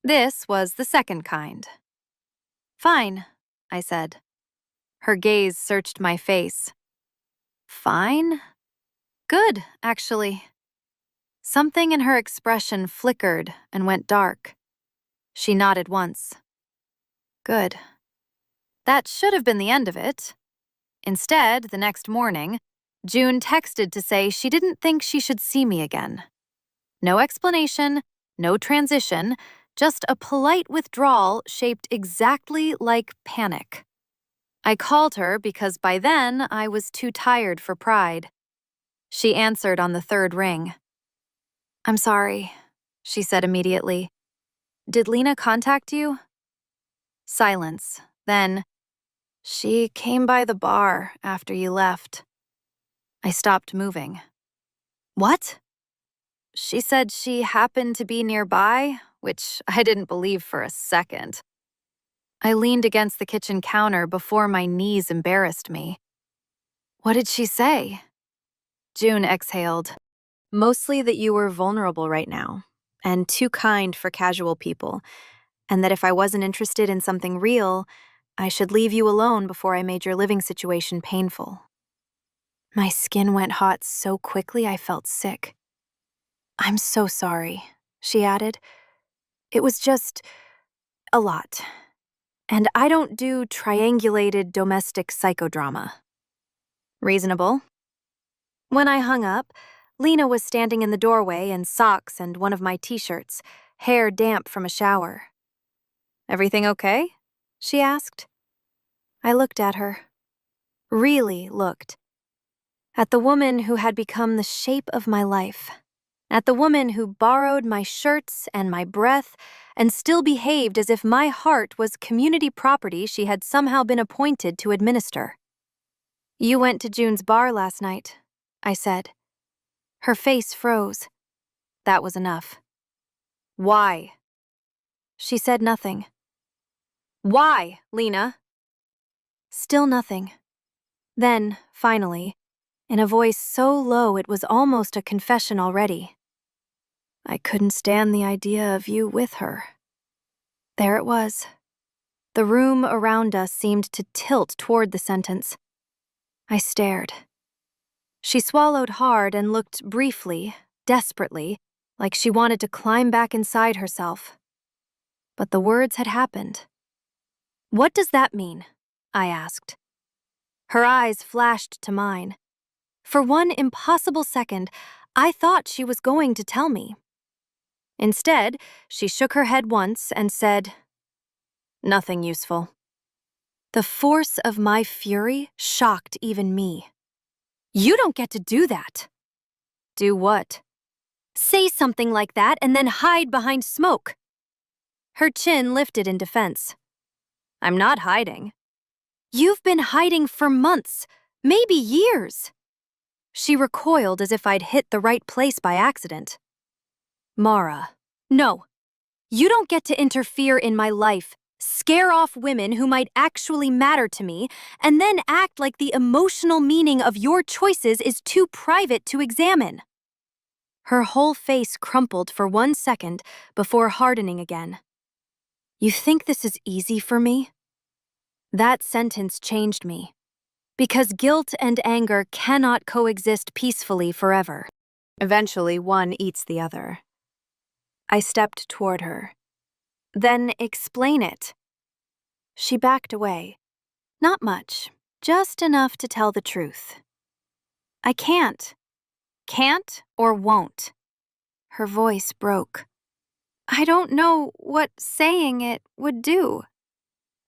This was the second kind. "Fine," I said. Her gaze searched my face. "Fine?" "Good, actually." Something in her expression flickered and went dark. She nodded once. "Good." That should have been the end of it. Instead, the next morning, June texted to say she didn't think she should see me again. No explanation, no transition, just a polite withdrawal shaped exactly like panic. I called her because by then I was too tired for pride. She answered on the third ring. "I'm sorry," she said immediately. "Did Lena contact you?" Silence. Then, "She came by the bar after you left." I stopped moving. "What?" "She said she happened to be nearby," which I didn't believe for a second. I leaned against the kitchen counter before my knees embarrassed me. "What did she say?" June exhaled. "Mostly that you were vulnerable right now, and too kind for casual people, and that if I wasn't interested in something real, I should leave you alone before I made your living situation painful. My skin went hot so quickly I felt sick. I'm so sorry, she added. It was just a lot. And I don't do triangulated domestic psychodrama. Reasonable. When I hung up, Lena was standing in the doorway in socks and one of my t-shirts, hair damp from a shower. "Everything okay?" she asked. I looked at her. Really looked. At the woman who had become the shape of my life. At the woman who borrowed my shirts and my breath and still behaved as if my heart was community property she had somehow been appointed to administer. "You went to June's bar last night," I said. Her face froze. That was enough. "Why?" She said nothing. "Why, Lena?" Still nothing. Then, finally, in a voice so low it was almost a confession already, "I couldn't stand the idea of you with her." There it was. The room around us seemed to tilt toward the sentence. I stared. She swallowed hard and looked briefly, desperately, like she wanted to climb back inside herself. But the words had happened. "What does that mean?" I asked. Her eyes flashed to mine. For one impossible second, I thought she was going to tell me. Instead, she shook her head once and said, "Nothing useful." The force of my fury shocked even me. "You don't get to do that." "Do what?" "Say something like that and then hide behind smoke." Her chin lifted in defense. "I'm not hiding." "You've been hiding for months, maybe years." She recoiled as if I'd hit the right place by accident. "Mara, no. You don't get to interfere in my life, scare off women who might actually matter to me, and then act like the emotional meaning of your choices is too private to examine." Her whole face crumpled for 1 second before hardening again. "You think this is easy for me?" That sentence changed me. Because guilt and anger cannot coexist peacefully forever. Eventually, one eats the other. I stepped toward her. "Then explain it." She backed away. Not much, just enough to tell the truth. "I can't. Can't or won't." Her voice broke. "I don't know what saying it would do."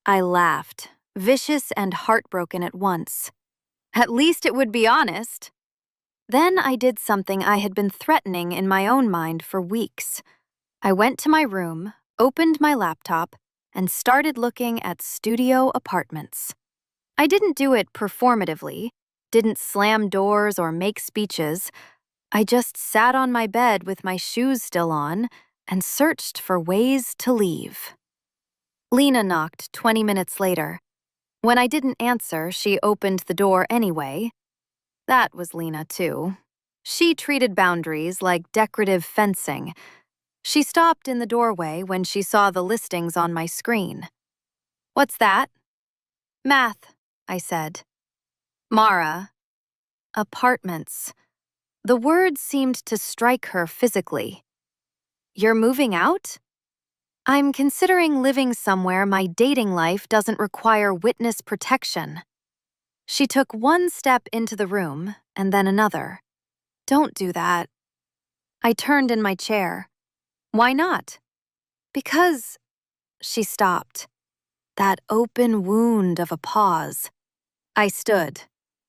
I laughed, vicious and heartbroken at once. "At least it would be honest." Then I did something I had been threatening in my own mind for weeks. I went to my room, opened my laptop, and started looking at studio apartments. I didn't do it performatively, didn't slam doors or make speeches. I just sat on my bed with my shoes still on and searched for ways to leave. Lena knocked 20 minutes later. When I didn't answer, she opened the door anyway. That was Lena, too. She treated boundaries like decorative fencing. She stopped in the doorway when she saw the listings on my screen. "What's that?" "Math," I said. "Mara." "Apartments." The word seemed to strike her physically. "You're moving out?" "I'm considering living somewhere my dating life doesn't require witness protection." She took one step into the room, and then another. "Don't do that." I turned in my chair. "Why not?" "Because—" She stopped. That open wound of a pause. I stood.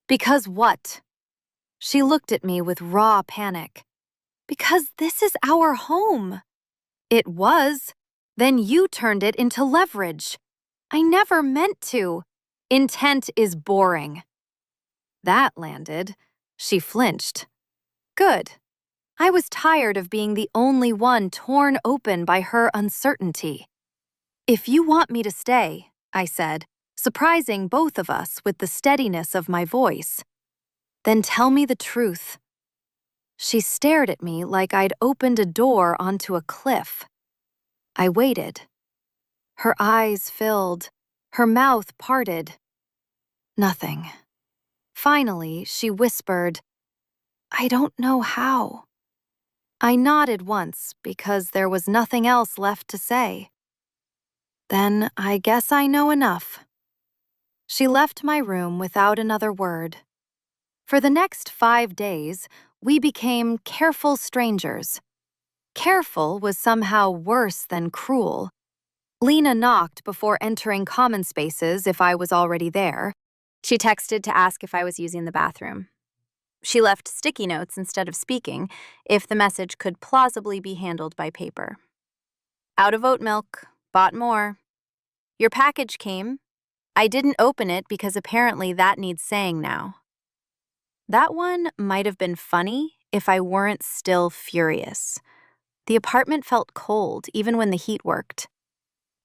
"Because what?" She looked at me with raw panic. "Because this is our home." "It was. Then you turned it into leverage." "I never meant to." "Intent is boring." That landed. She flinched. Good. I was tired of being the only one torn open by her uncertainty. "If you want me to stay," I said, surprising both of us with the steadiness of my voice, "then tell me the truth." She stared at me like I'd opened a door onto a cliff. I waited. Her eyes filled, her mouth parted. Nothing. Finally, she whispered, "I don't know how." I nodded once because there was nothing else left to say. "Then I guess I know enough." She left my room without another word. For the next 5 days, we became careful strangers. Careful was somehow worse than cruel. Lena knocked before entering common spaces if I was already there. She texted to ask if I was using the bathroom. She left sticky notes instead of speaking if the message could plausibly be handled by paper. "Out of oat milk, bought more. Your package came. I didn't open it because apparently that needs saying now." That one might have been funny if I weren't still furious. The apartment felt cold even when the heat worked.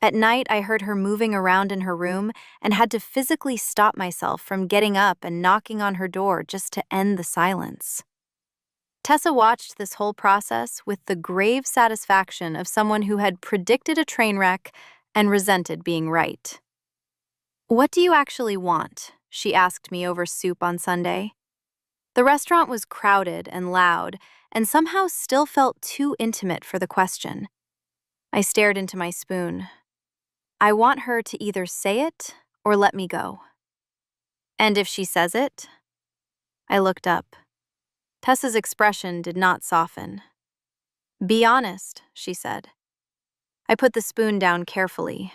At night, I heard her moving around in her room and had to physically stop myself from getting up and knocking on her door just to end the silence. Tessa watched this whole process with the grave satisfaction of someone who had predicted a train wreck and resented being right. "What do you actually want?" she asked me over soup on Sunday. The restaurant was crowded and loud, and somehow still felt too intimate for the question. I stared into my spoon. I want her to either say it or let me go. And if she says it? I looked up. Tessa's expression did not soften. "Be honest," she said. I put the spoon down carefully.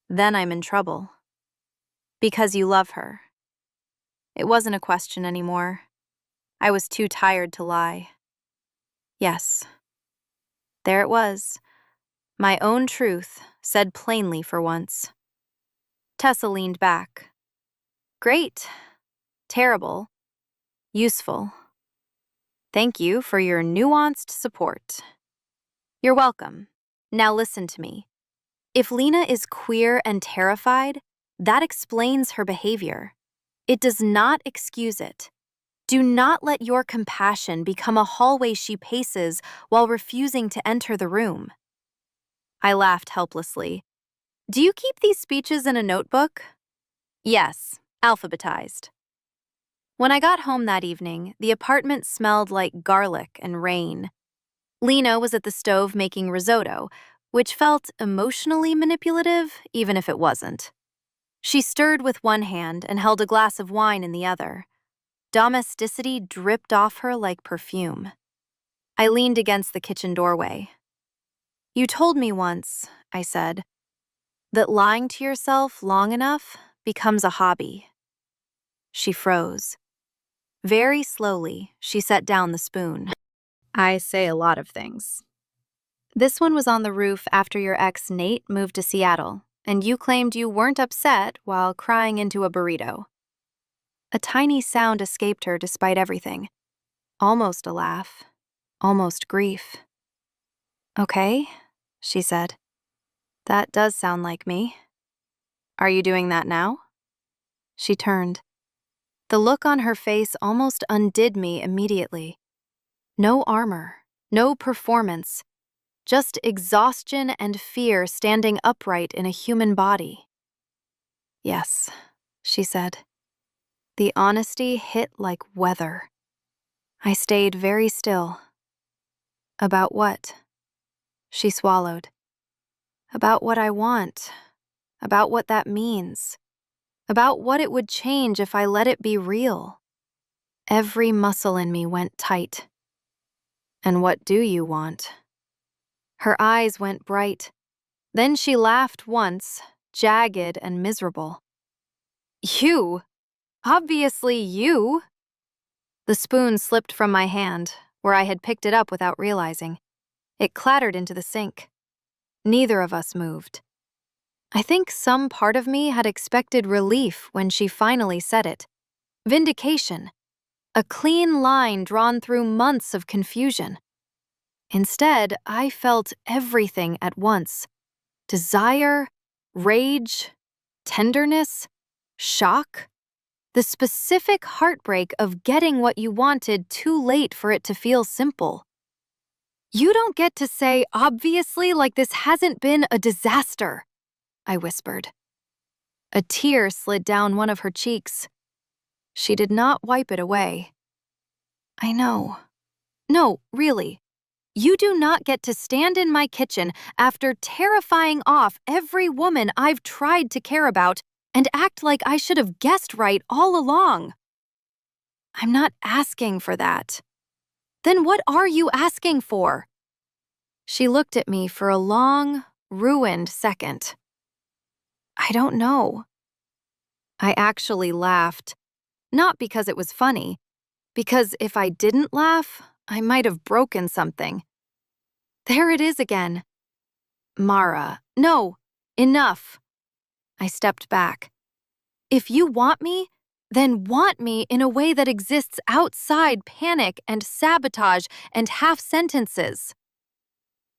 "Then I'm in trouble." "Because you love her." It wasn't a question anymore. I was too tired to lie. Yes. There it was. My own truth, said plainly for once. Tessa leaned back. "Great. Terrible. Useful. Thank you for your nuanced support." "You're welcome. Now listen to me. If Lena is queer and terrified, that explains her behavior. It does not excuse it. Do not let your compassion become a hallway she paces while refusing to enter the room." I laughed helplessly. "Do you keep these speeches in a notebook?" "Yes, alphabetized." When I got home that evening, the apartment smelled like garlic and rain. Lena was at the stove making risotto, which felt emotionally manipulative, even if it wasn't. She stirred with one hand and held a glass of wine in the other. Domesticity dripped off her like perfume. I leaned against the kitchen doorway. "You told me once," I said, "that lying to yourself long enough becomes a hobby." She froze. Very slowly, she set down the spoon. "I say a lot of things. This one was on the roof after your ex Nate moved to Seattle, and you claimed you weren't upset while crying into a burrito." A tiny sound escaped her despite everything. Almost a laugh. Almost grief. "Okay," she said. "That does sound like me. Are you doing that now?" She turned. The look on her face almost undid me immediately. No armor, no performance, just exhaustion and fear standing upright in a human body. "Yes," she said. The honesty hit like weather. I stayed very still. "About what?" She swallowed. "About what I want. About what that means. About what it would change if I let it be real." Every muscle in me went tight. "And what do you want?" Her eyes went bright. Then she laughed once, jagged and miserable. "You? Obviously you." The spoon slipped from my hand, where I had picked it up without realizing. It clattered into the sink. Neither of us moved. I think some part of me had expected relief when she finally said it. Vindication. A clean line drawn through months of confusion. Instead, I felt everything at once. Desire, rage, tenderness, shock. The specific heartbreak of getting what you wanted too late for it to feel simple. "You don't get to say obviously like this hasn't been a disaster," I whispered. A tear slid down one of her cheeks. She did not wipe it away. I know. No, really. You do not get to stand in my kitchen after terrifying off every woman I've tried to care about and act like I should have guessed right all along. I'm not asking for that. Then what are you asking for? She looked at me for a long, ruined second. I don't know. I actually laughed. Not because it was funny, because if I didn't laugh, I might have broken something. There it is again. Mara, no, enough. I stepped back. If you want me, then want me in a way that exists outside panic and sabotage and half sentences.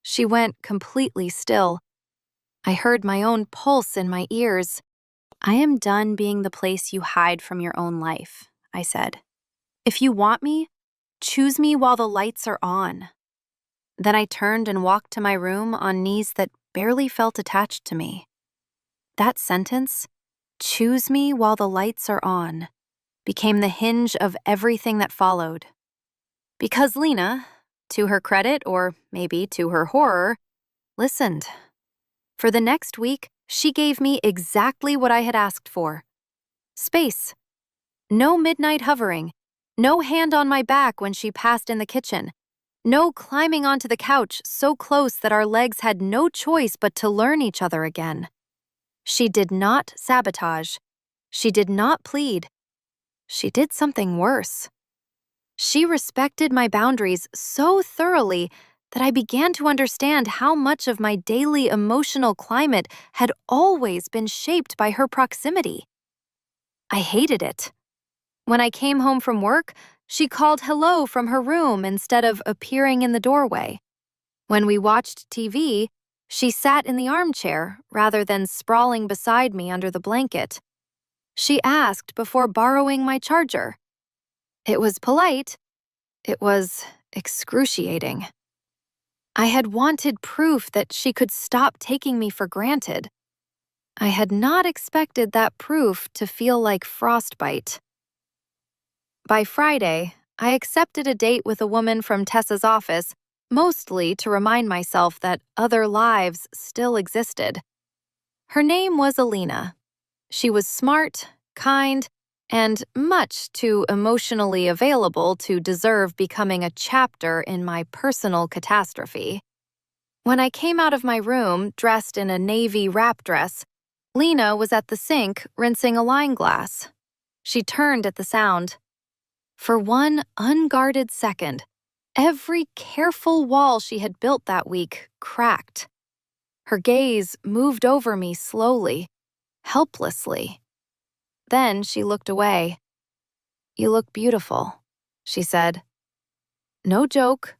She went completely still. I heard my own pulse in my ears. I am done being the place you hide from your own life, I said. If you want me, choose me while the lights are on. Then I turned and walked to my room on knees that barely felt attached to me. That sentence, choose me while the lights are on, became the hinge of everything that followed. Because Lena, to her credit or maybe to her horror, listened. For the next week, she gave me exactly what I had asked for. Space. No midnight hovering. No hand on my back when she passed in the kitchen. No climbing onto the couch so close that our legs had no choice but to learn each other again. She did not sabotage. She did not plead. She did something worse. She respected my boundaries so thoroughly that I began to understand how much of my daily emotional climate had always been shaped by her proximity. I hated it. When I came home from work, she called hello from her room instead of appearing in the doorway. When we watched TV, she sat in the armchair rather than sprawling beside me under the blanket. She asked before borrowing my charger. It was polite. It was excruciating. I had wanted proof that she could stop taking me for granted. I had not expected that proof to feel like frostbite. By Friday, I accepted a date with a woman from Tessa's office, mostly to remind myself that other lives still existed. Her name was Alina. She was smart, kind, and much too emotionally available to deserve becoming a chapter in my personal catastrophe. When I came out of my room, dressed in a navy wrap dress, Lena was at the sink rinsing a wine glass. She turned at the sound. For one unguarded second, every careful wall she had built that week cracked. Her gaze moved over me slowly, helplessly. Then she looked away. "You look beautiful," she said. No joke,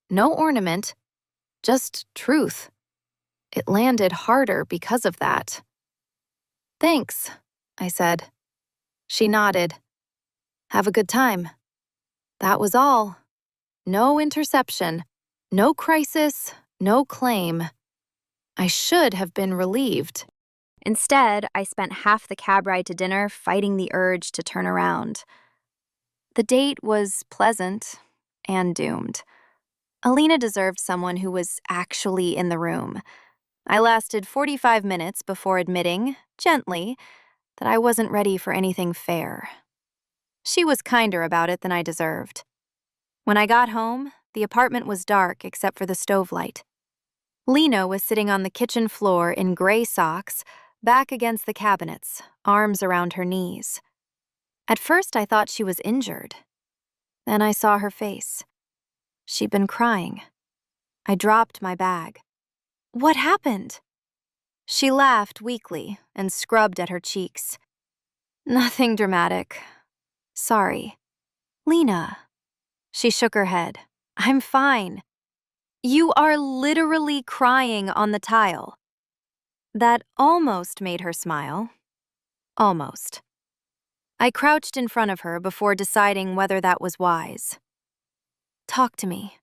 no ornament, just truth. It landed harder because of that. "Thanks," I said. She nodded. "Have a good time." That was all. No interception, no crisis, no claim. I should have been relieved. Instead, I spent half the cab ride to dinner fighting the urge to turn around. The date was pleasant and doomed. Alina deserved someone who was actually in the room. I lasted 45 minutes before admitting, gently, that I wasn't ready for anything fair. She was kinder about it than I deserved. When I got home, the apartment was dark except for the stove light. Lena was sitting on the kitchen floor in gray socks, back against the cabinets, arms around her knees. At first, I thought she was injured. Then I saw her face. She'd been crying. I dropped my bag. "What happened?" She laughed weakly and scrubbed at her cheeks. "Nothing dramatic. Sorry." "Lena." She shook her head. "I'm fine." "You are literally crying on the tile." That almost made her smile. Almost. I crouched in front of her before deciding whether that was wise. "Talk to me."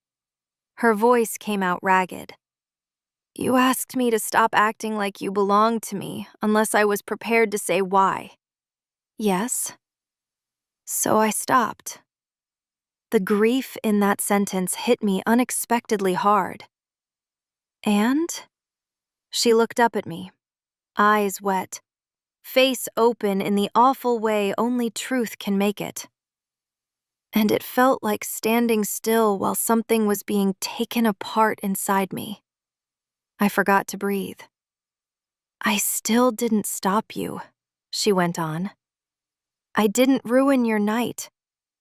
Her voice came out ragged. You asked me to stop acting like you belonged to me unless I was prepared to say why. Yes. So I stopped. The grief in that sentence hit me unexpectedly hard. And? She looked up at me, eyes wet, face open in the awful way only truth can make it. And it felt like standing still while something was being taken apart inside me. I forgot to breathe. I still didn't stop you, she went on. I didn't ruin your night.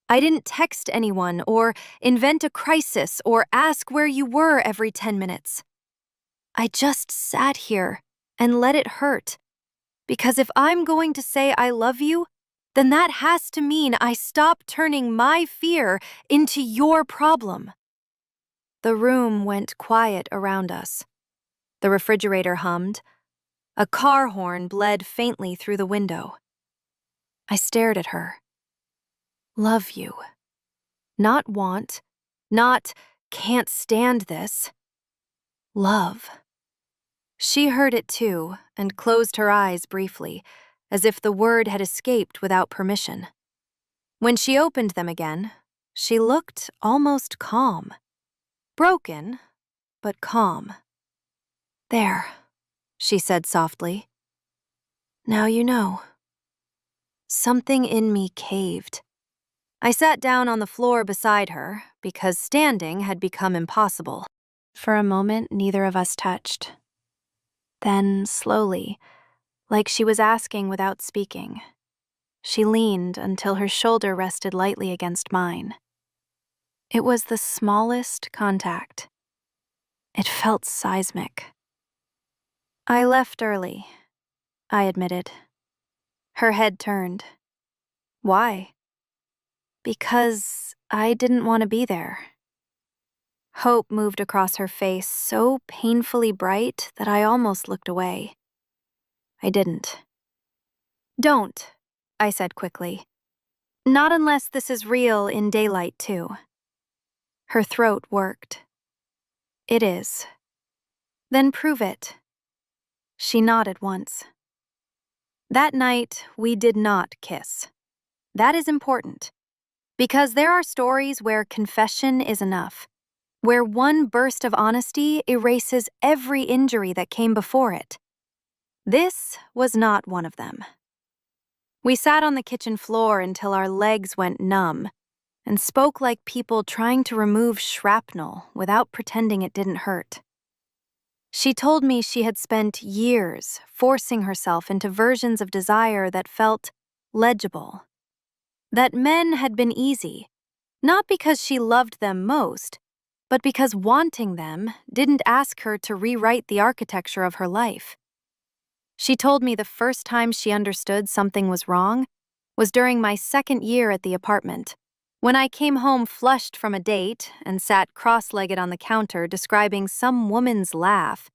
I didn't text anyone or invent a crisis or ask where you were every 10 minutes. I just sat here and let it hurt. Because if I'm going to say I love you, then that has to mean I stop turning my fear into your problem. The room went quiet around us. The refrigerator hummed. A car horn bled faintly through the window. I stared at her. Love you. Not want. Not can't stand this. Love. She heard it too and closed her eyes briefly, as if the word had escaped without permission. When she opened them again, she looked almost calm. Broken, but calm. There, she said softly. Now you know. Something in me caved. I sat down on the floor beside her because standing had become impossible. For a moment, neither of us touched. Then, slowly, like she was asking without speaking, she leaned until her shoulder rested lightly against mine. It was the smallest contact. It felt seismic. I left early, I admitted. Her head turned. Why? Because I didn't want to be there. Hope moved across her face so painfully bright that I almost looked away. I didn't. Don't, I said quickly. Not unless this is real in daylight, too. Her throat worked. It is. Then prove it. She nodded once. That night, we did not kiss. That is important, because there are stories where confession is enough, where one burst of honesty erases every injury that came before it. This was not one of them. We sat on the kitchen floor until our legs went numb and spoke like people trying to remove shrapnel without pretending it didn't hurt. She told me she had spent years forcing herself into versions of desire that felt legible. That men had been easy, not because she loved them most, but because wanting them didn't ask her to rewrite the architecture of her life. She told me the first time she understood something was wrong was during my second year at the apartment, when I came home flushed from a date and sat cross-legged on the counter describing some woman's laugh,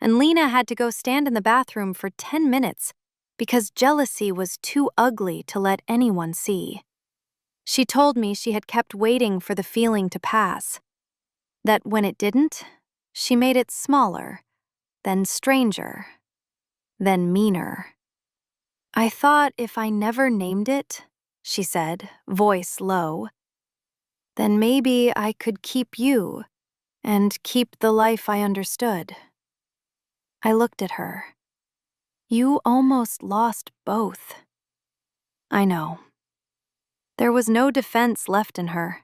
and Lena had to go stand in the bathroom for 10 minutes because jealousy was too ugly to let anyone see. She told me she had kept waiting for the feeling to pass, that when it didn't, she made it smaller, then stranger, then meaner. I thought if I never named it, she said, voice low, then maybe I could keep you and keep the life I understood. I looked at her. You almost lost both. I know. There was no defense left in her,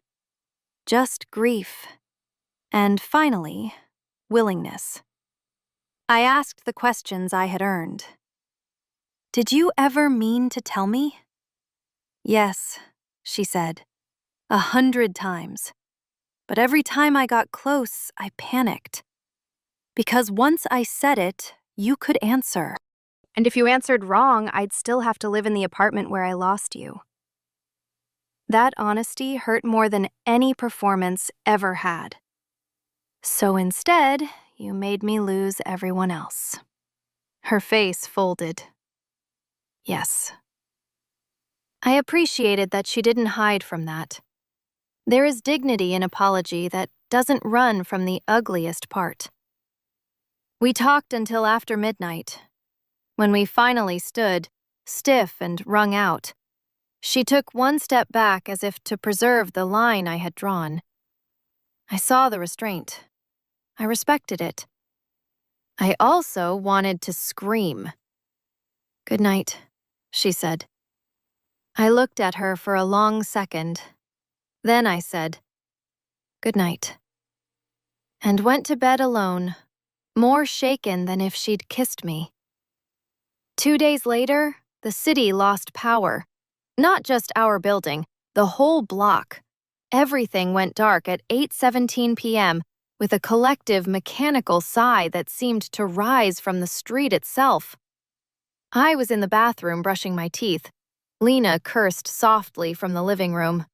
just grief. And finally, willingness. I asked the questions I had earned. Did you ever mean to tell me? Yes, she said, 100 times. But every time I got close, I panicked. Because once I said it, you could answer. And if you answered wrong, I'd still have to live in the apartment where I lost you. That honesty hurt more than any performance ever had. So instead, you made me lose everyone else. Her face folded. Yes. I appreciated that she didn't hide from that. There is dignity in apology that doesn't run from the ugliest part. We talked until after midnight. When we finally stood, stiff and wrung out, she took one step back as if to preserve the line I had drawn. I saw the restraint. I respected it. I also wanted to scream. "Good night," she said. I looked at her for a long second. Then I said, "Good night," and went to bed alone, more shaken than if she'd kissed me. 2 days later, the city lost power. Not just our building, the whole block. Everything went dark at 8:17 p.m. with a collective mechanical sigh that seemed to rise from the street itself. I was in the bathroom brushing my teeth. Lena cursed softly from the living room.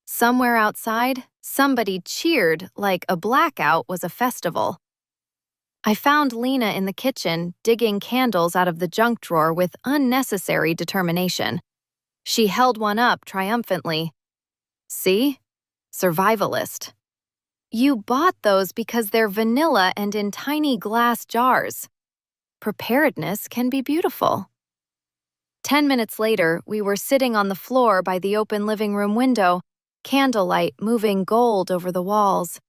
Somewhere outside, somebody cheered like a blackout was a festival. I found Lena in the kitchen, digging candles out of the junk drawer with unnecessary determination. She held one up triumphantly. "See? Survivalist. You bought those because they're vanilla and in tiny glass jars. Preparedness can be beautiful." 10 minutes later, we were sitting on the floor by the open living room window, candlelight moving gold over the walls.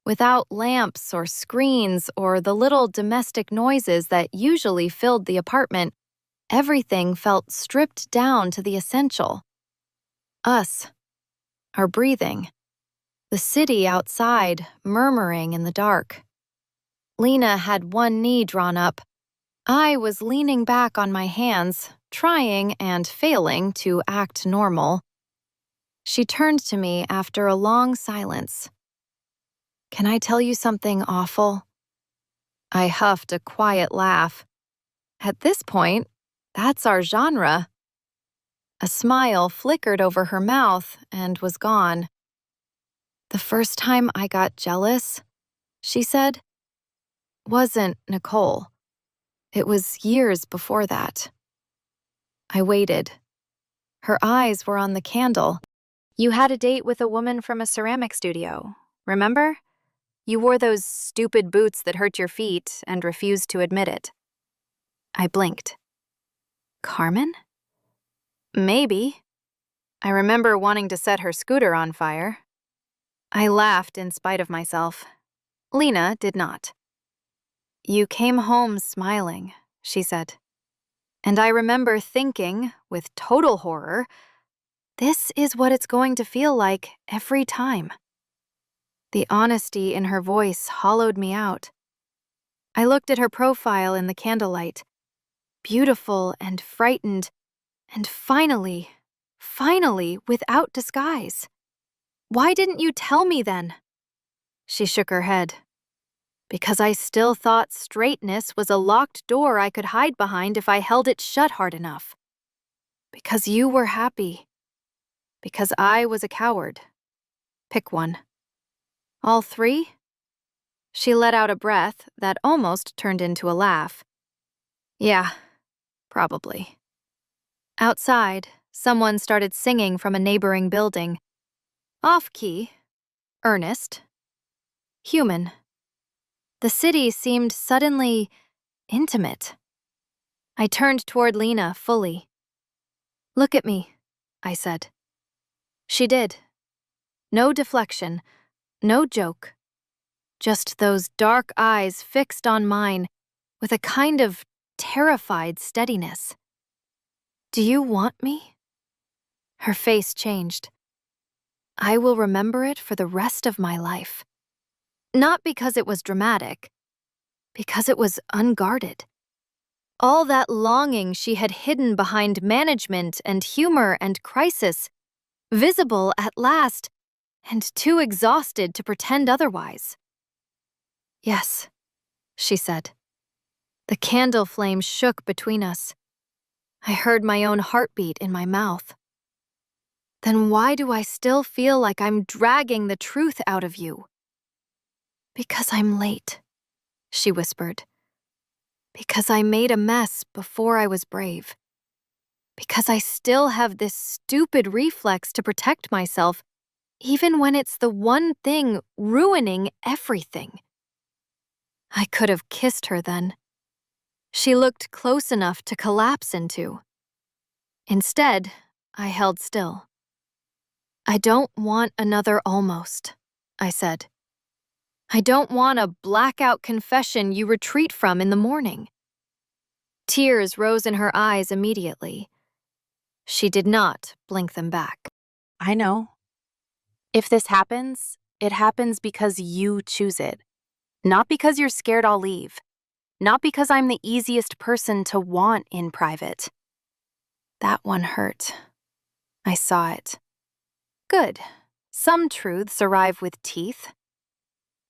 Without lamps or screens or the little domestic noises that usually filled the apartment, everything felt stripped down to the essential. Us. Our breathing. The city outside, murmuring in the dark. Lena had one knee drawn up. I was leaning back on my hands, trying and failing to act normal. She turned to me after a long silence. "Can I tell you something awful?" I huffed a quiet laugh. At this point, that's our genre. A smile flickered over her mouth and was gone. "The first time I got jealous," she said, "wasn't Nicole. It was years before that." I waited. Her eyes were on the candle. "You had a date with a woman from a ceramic studio, remember? You wore those stupid boots that hurt your feet and refused to admit it." I blinked. "Carmen?" "Maybe. I remember wanting to set her scooter on fire." I laughed in spite of myself. Lena did not. "You came home smiling," she said. And I remember thinking, with total horror, this is what it's going to feel like every time. The honesty in her voice hollowed me out. I looked at her profile in the candlelight. Beautiful and frightened, and finally, without disguise. "Why didn't you tell me then?" She shook her head. "Because I still thought straightness was a locked door I could hide behind if I held it shut hard enough. Because you were happy. Because I was a coward. Pick one." "All three?" She let out a breath that almost turned into a laugh. "Yeah, probably." Outside, someone started singing from a neighboring building. Off-key, earnest, human. The city seemed suddenly intimate. I turned toward Lena fully. "Look at me," I said. She did. No deflection, no joke. Just those dark eyes fixed on mine with a kind of terrified steadiness. "Do you want me?" Her face changed. I will remember it for the rest of my life. Not because it was dramatic, because it was unguarded. All that longing she had hidden behind management and humor and crisis, visible at last, and too exhausted to pretend otherwise. "Yes," she said. The candle flame shook between us. I heard my own heartbeat in my mouth. "Then why do I still feel like I'm dragging the truth out of you?" "Because I'm late," she whispered. "Because I made a mess before I was brave. Because I still have this stupid reflex to protect myself, even when it's the one thing ruining everything." I could have kissed her then. She looked close enough to collapse into. Instead, I held still. I don't want another almost, I said. I don't want a blackout confession you retreat from in the morning. Tears rose in her eyes immediately. She did not blink them back. I know. If this happens, it happens because you choose it. Not because you're scared I'll leave. Not because I'm the easiest person to want in private. That one hurt. I saw it. Good. Some truths arrive with teeth.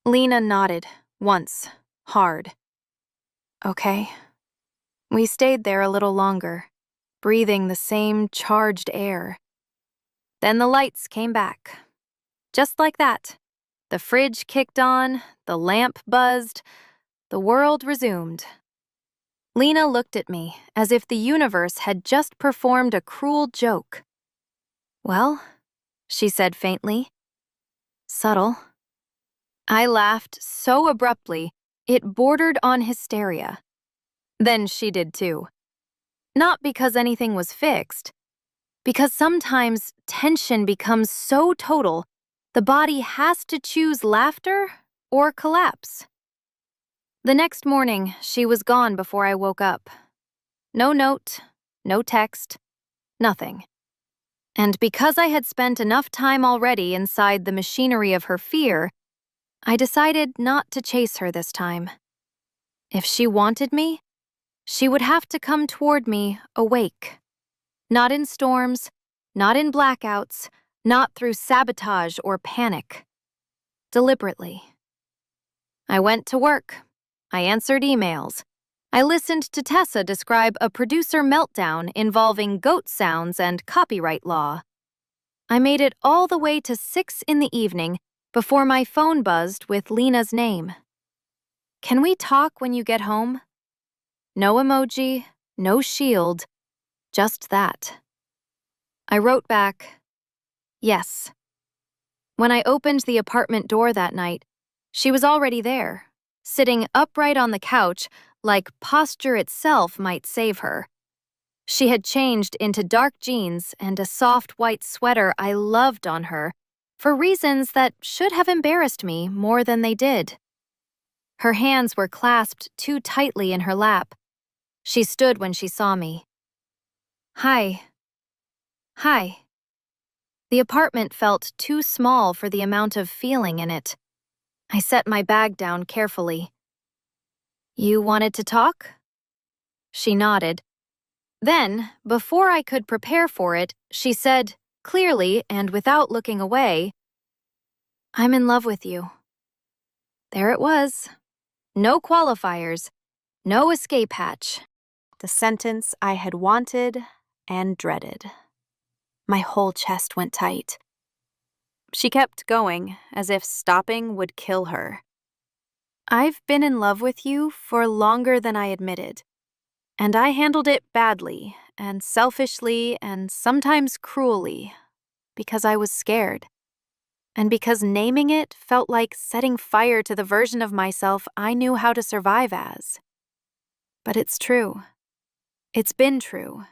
Lena nodded, once, hard. Okay. We stayed there a little longer, breathing the same charged air. Then the lights came back. Just like that. The fridge kicked on, the lamp buzzed, the world resumed. Lena looked at me as if the universe had just performed a cruel joke. Well, she said faintly. Subtle. I laughed so abruptly, it bordered on hysteria. Then she did too. Not because anything was fixed, because sometimes tension becomes so total, the body has to choose laughter or collapse. The next morning, she was gone before I woke up. No note, no text, nothing. And because I had spent enough time already inside the machinery of her fear, I decided not to chase her this time. If she wanted me, she would have to come toward me awake. Not in storms, not in blackouts, not through sabotage or panic. Deliberately. I went to work. I answered emails. I listened to Tessa describe a producer meltdown involving goat sounds and copyright law. I made it all the way to 6 in the evening before my phone buzzed with Lena's name. Can we talk when you get home? No emoji, no shield, just that. I wrote back, yes. When I opened the apartment door that night, she was already there, sitting upright on the couch like posture itself might save her. She had changed into dark jeans and a soft white sweater I loved on her for reasons that should have embarrassed me more than they did. Her hands were clasped too tightly in her lap. She stood when she saw me. Hi. Hi. The apartment felt too small for the amount of feeling in it. I set my bag down carefully. You wanted to talk? She nodded. Then, before I could prepare for it, she said, clearly and without looking away, I'm in love with you. There it was. No qualifiers, no escape hatch. The sentence I had wanted and dreaded. My whole chest went tight. She kept going, as if stopping would kill her. I've been in love with you for longer than I admitted, and I handled it badly and selfishly and sometimes cruelly because I was scared, and because naming it felt like setting fire to the version of myself I knew how to survive as. But it's true. It's been true.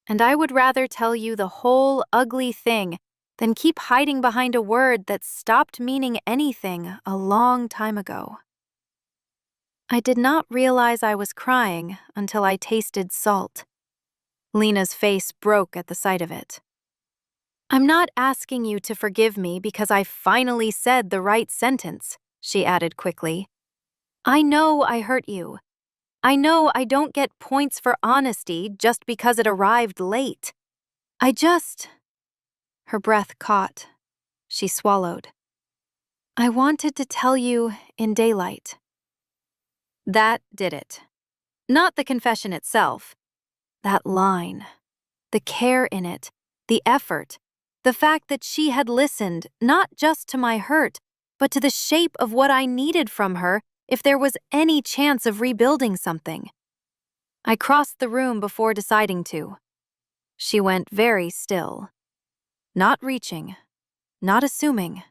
And I would rather tell you the whole ugly thing than keep hiding behind a word that stopped meaning anything a long time ago. I did not realize I was crying until I tasted salt. Lena's face broke at the sight of it. I'm not asking you to forgive me because I finally said the right sentence, she added quickly. I know I hurt you. I know I don't get points for honesty just because it arrived late. Her breath caught. She swallowed. I wanted to tell you in daylight. That did it. Not the confession itself. That line. The care in it. The effort. The fact that she had listened not just to my hurt, but to the shape of what I needed from her if there was any chance of rebuilding something. I crossed the room before deciding to. She went very still. Not reaching. Not assuming.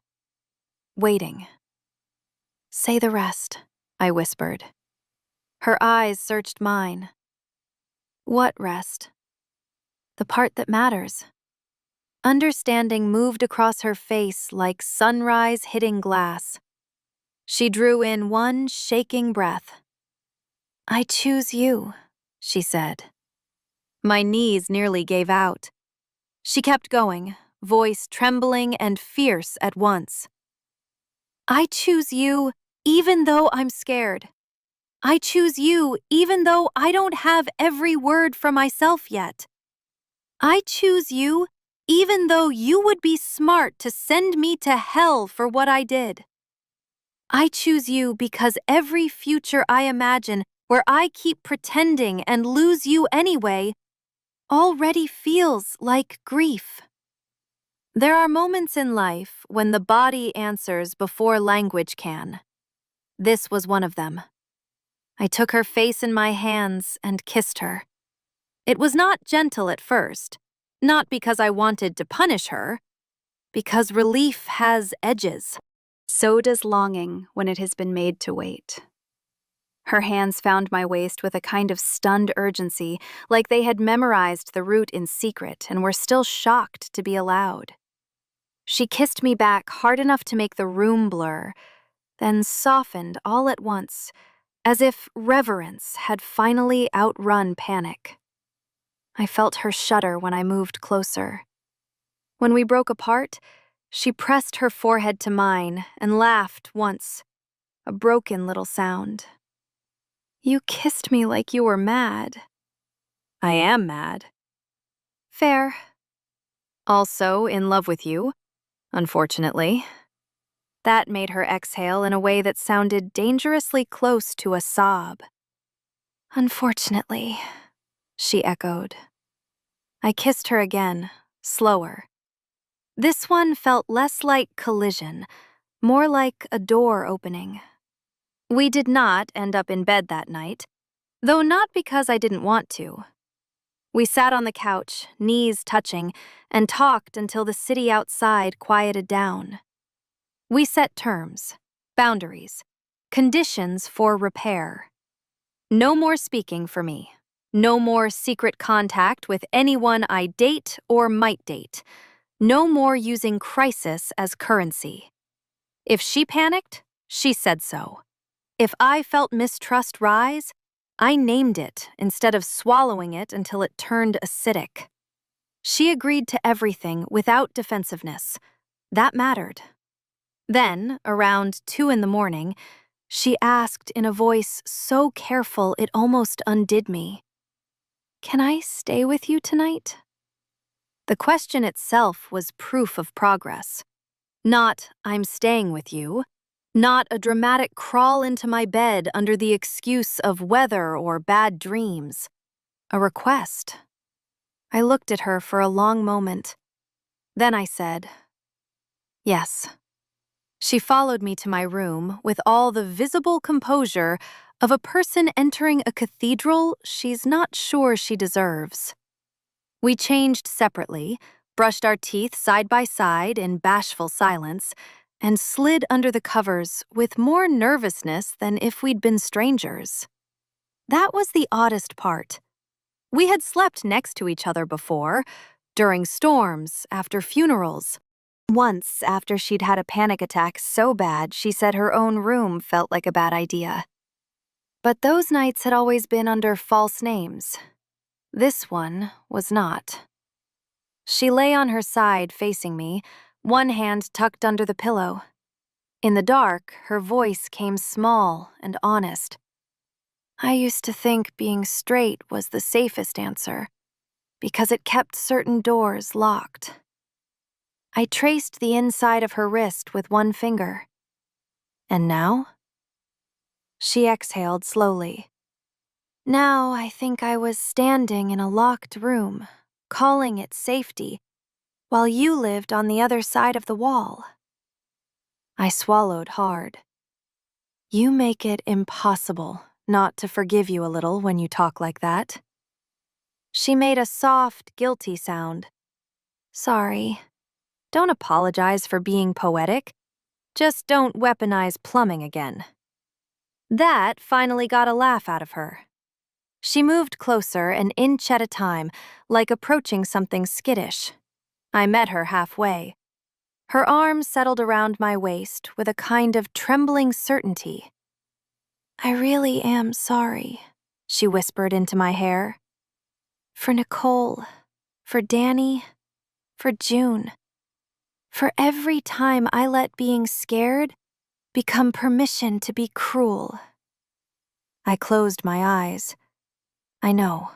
Waiting. Say the rest, I whispered. Her eyes searched mine. What rest? The part that matters. Understanding moved across her face like sunrise hitting glass. She drew in one shaking breath. I choose you, she said. My knees nearly gave out. She kept going, voice trembling and fierce at once. I choose you even though I'm scared. I choose you even though I don't have every word for myself yet. I choose you even though you would be smart to send me to hell for what I did. I choose you because every future I imagine where I keep pretending and lose you anyway already feels like grief. There are moments in life when the body answers before language can. This was one of them. I took her face in my hands and kissed her. It was not gentle at first, not because I wanted to punish her, because relief has edges. So does longing when it has been made to wait. Her hands found my waist with a kind of stunned urgency, like they had memorized the route in secret and were still shocked to be allowed. She kissed me back hard enough to make the room blur, then softened all at once, as if reverence had finally outrun panic. I felt her shudder when I moved closer. When we broke apart, she pressed her forehead to mine and laughed once, a broken little sound. You kissed me like you were mad. I am mad. Fair. Also in love with you, unfortunately. That made her exhale in a way that sounded dangerously close to a sob. Unfortunately, she echoed. I kissed her again, slower. This one felt less like collision, more like a door opening. We did not end up in bed that night, though not because I didn't want to. We sat on the couch, knees touching, and talked until the city outside quieted down. We set terms, boundaries, conditions for repair. No more speaking for me. No more secret contact with anyone I date or might date. No more using crisis as currency. If she panicked, she said so. If I felt mistrust rise, I named it instead of swallowing it until it turned acidic. She agreed to everything without defensiveness. That mattered. Then, around 2 a.m, she asked in a voice so careful it almost undid me, "Can I stay with you tonight?" The question itself was proof of progress. Not, "I'm staying with you." Not a dramatic crawl into my bed under the excuse of weather or bad dreams. A request. I looked at her for a long moment. Then I said, yes. She followed me to my room with all the visible composure of a person entering a cathedral she's not sure she deserves. We changed separately, brushed our teeth side by side in bashful silence, and slid under the covers with more nervousness than if we'd been strangers. That was the oddest part. We had slept next to each other before, during storms, after funerals. Once, after she'd had a panic attack so bad she said her own room felt like a bad idea. But those nights had always been under false names. This one was not. She lay on her side facing me, one hand tucked under the pillow. In the dark, her voice came small and honest. I used to think being straight was the safest answer, because it kept certain doors locked. I traced the inside of her wrist with one finger. And now? She exhaled slowly. Now I think I was standing in a locked room, calling it safety, while you lived on the other side of the wall. I swallowed hard. You make it impossible not to forgive you a little when you talk like that. She made a soft, guilty sound. Sorry. Don't apologize for being poetic. Just don't weaponize plumbing again. That finally got a laugh out of her. She moved closer an inch at a time, like approaching something skittish. I met her halfway. Her arms settled around my waist with a kind of trembling certainty. "I really am sorry," she whispered into my hair. "For Nicole, for Danny, for June. For every time I let being scared become permission to be cruel." I closed my eyes. I know.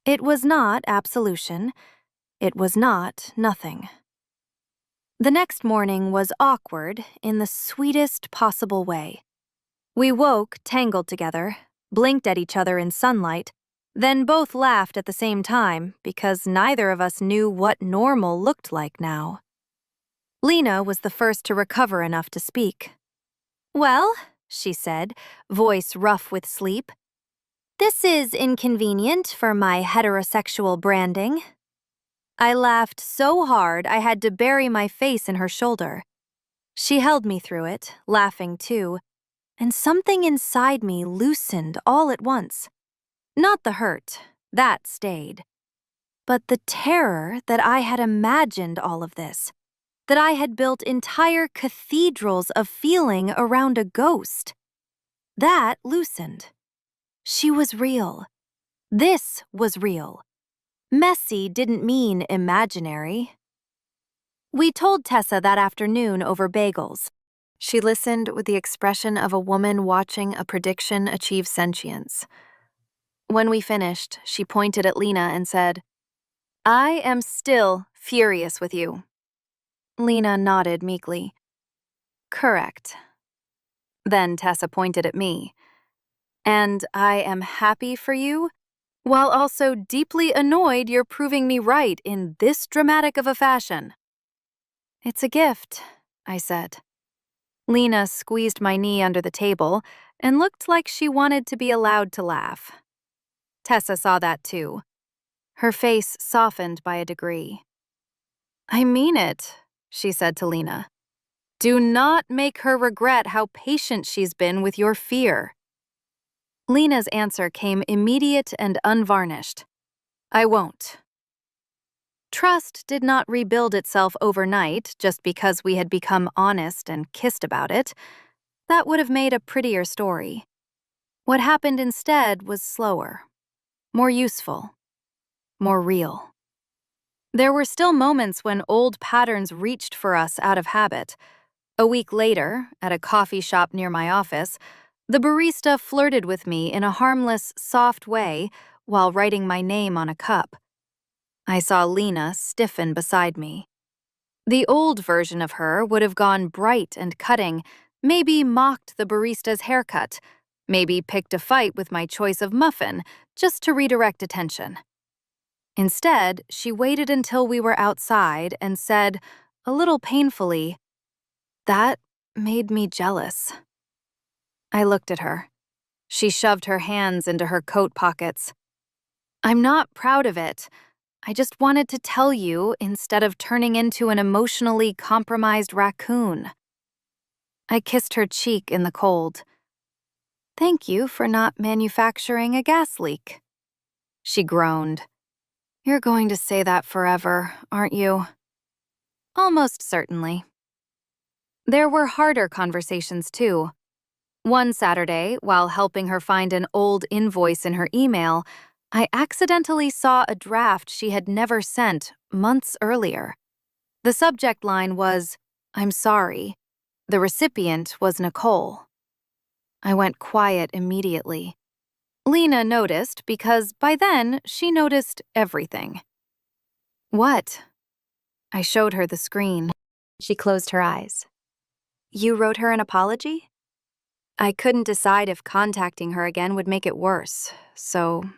It was not absolution. It was not nothing. The next morning was awkward in the sweetest possible way. We woke tangled together, blinked at each other in sunlight, then both laughed at the same time because neither of us knew what normal looked like now. Lena was the first to recover enough to speak. "Well," she said, voice rough with sleep, "this is inconvenient for my heterosexual branding." I laughed so hard I had to bury my face in her shoulder. She held me through it, laughing too, and something inside me loosened all at once. Not the hurt, that stayed, but the terror that I had imagined all of this, that I had built entire cathedrals of feeling around a ghost. That loosened. She was real. This was real. Messy didn't mean imaginary. We told Tessa that afternoon over bagels. She listened with the expression of a woman watching a prediction achieve sentience. When we finished, she pointed at Lena and said, "I am still furious with you." Lena nodded meekly. "Correct." Then Tessa pointed at me. "And I am happy for you, while also deeply annoyed you're proving me right in this dramatic of a fashion." "It's a gift," I said. Lena squeezed my knee under the table and looked like she wanted to be allowed to laugh. Tessa saw that too. Her face softened by a degree. "I mean it," she said to Lena. "Do not make her regret how patient she's been with your fear." Lena's answer came immediate and unvarnished. "I won't." Trust did not rebuild itself overnight just because we had become honest and kissed about it. That would have made a prettier story. What happened instead was slower, more useful, more real. There were still moments when old patterns reached for us out of habit. A week later, at a coffee shop near my office, the barista flirted with me in a harmless, soft way while writing my name on a cup. I saw Lena stiffen beside me. The old version of her would have gone bright and cutting, maybe mocked the barista's haircut, maybe picked a fight with my choice of muffin, just to redirect attention. Instead, she waited until we were outside and said, a little painfully, "That made me jealous." I looked at her. She shoved her hands into her coat pockets. "I'm not proud of it. I just wanted to tell you instead of turning into an emotionally compromised raccoon." I kissed her cheek in the cold. "Thank you for not manufacturing a gas leak." She groaned. "You're going to say that forever, aren't you?" "Almost certainly." There were harder conversations, too. One Saturday, while helping her find an old invoice in her email, I accidentally saw a draft she had never sent months earlier. The subject line was, "I'm sorry." The recipient was Nicole. I went quiet immediately. Lena noticed because by then she noticed everything. "What?" I showed her the screen. She closed her eyes. "You wrote her an apology?" I couldn't decide if contacting her again would make it worse, so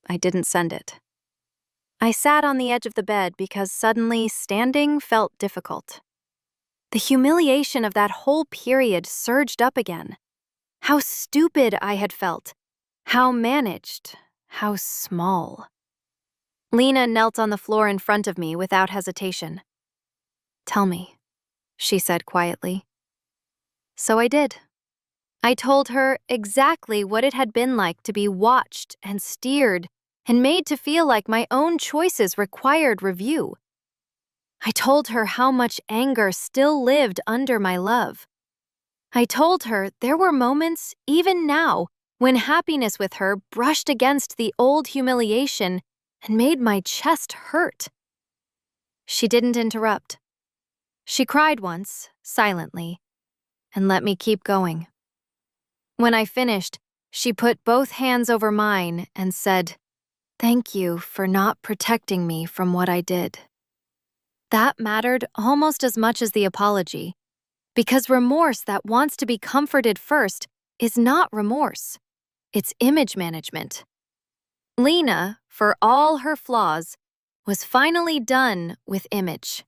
I didn't send it. I sat on the edge of the bed because suddenly standing felt difficult. The humiliation of that whole period surged up again. How stupid I had felt. How managed. How small. Lena knelt on the floor in front of me without hesitation. "Tell me," she said quietly. So I did. I told her exactly what it had been like to be watched and steered and made to feel like my own choices required review. I told her how much anger still lived under my love. I told her there were moments, even now, when happiness with her brushed against the old humiliation and made my chest hurt. She didn't interrupt. She cried once, silently, and let me keep going. When I finished, she put both hands over mine and said, "Thank you for not protecting me from what I did." That mattered almost as much as the apology, because remorse that wants to be comforted first is not remorse. It's image management. Lena, for all her flaws, was finally done with image.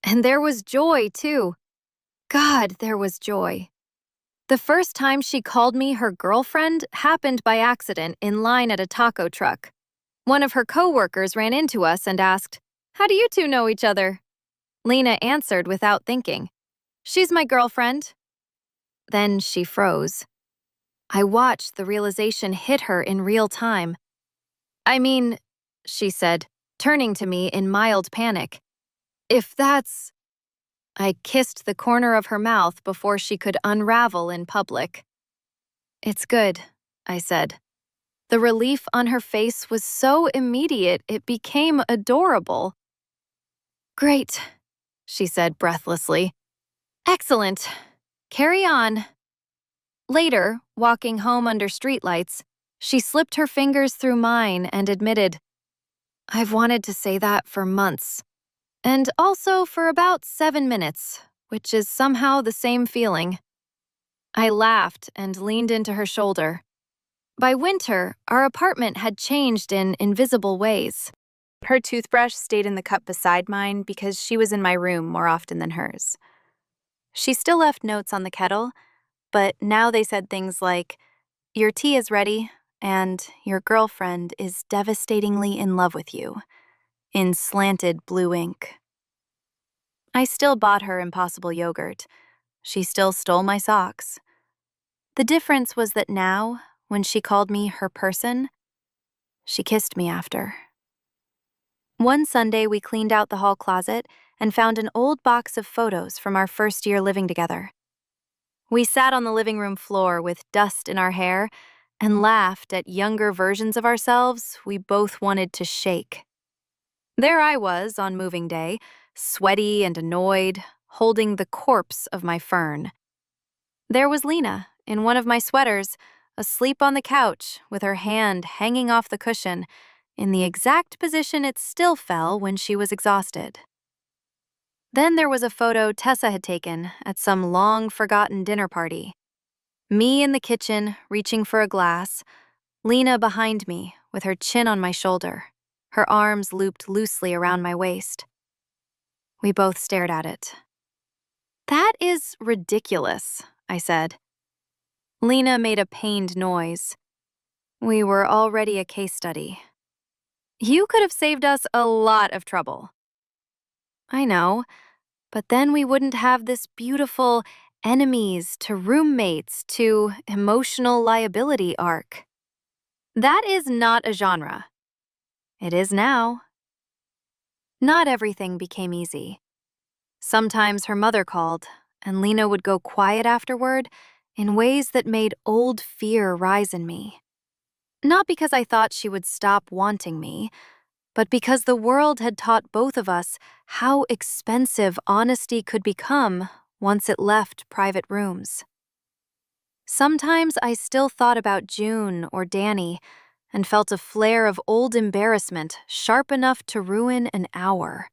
And there was joy, too. God, there was joy. The first time she called me her girlfriend happened by accident in line at a taco truck. One of her coworkers ran into us and asked, "How do you two know each other?" Lena answered without thinking, "She's my girlfriend." Then she froze. I watched the realization hit her in real time. "I mean," she said, turning to me in mild panic, "if that's—" I kissed the corner of her mouth before she could unravel in public. "It's good," I said. The relief on her face was so immediate it became adorable. "Great," she said breathlessly. "Excellent. Carry on." Later, walking home under streetlights, she slipped her fingers through mine and admitted, "I've wanted to say that for months. And also for about 7 minutes, which is somehow the same feeling." I laughed and leaned into her shoulder. By winter, our apartment had changed in invisible ways. Her toothbrush stayed in the cup beside mine because she was in my room more often than hers. She still left notes on the kettle, but now they said things like, "Your tea is ready," and "Your girlfriend is devastatingly in love with you," in slanted blue ink. I still bought her Impossible yogurt. She still stole my socks. The difference was that now, when she called me her person, she kissed me after. One Sunday, we cleaned out the hall closet and found an old box of photos from our first year living together. We sat on the living room floor with dust in our hair and laughed at younger versions of ourselves we both wanted to shake. There I was on moving day, sweaty and annoyed, holding the corpse of my fern. There was Lena, in one of my sweaters, asleep on the couch with her hand hanging off the cushion, in the exact position it still fell when she was exhausted. Then there was a photo Tessa had taken at some long-forgotten dinner party. Me in the kitchen, reaching for a glass, Lena behind me with her chin on my shoulder, her arms looped loosely around my waist. We both stared at it. "That is ridiculous," I said. Lena made a pained noise. "We were already a case study. You could have saved us a lot of trouble." "I know, but then we wouldn't have this beautiful enemies to roommates to emotional liability arc." "That is not a genre." "It is now." Not everything became easy. Sometimes her mother called, and Lena would go quiet afterward in ways that made old fear rise in me. Not because I thought she would stop wanting me, but because the world had taught both of us how expensive honesty could become once it left private rooms. Sometimes I still thought about June or Danny and felt a flare of old embarrassment sharp enough to ruin an hour.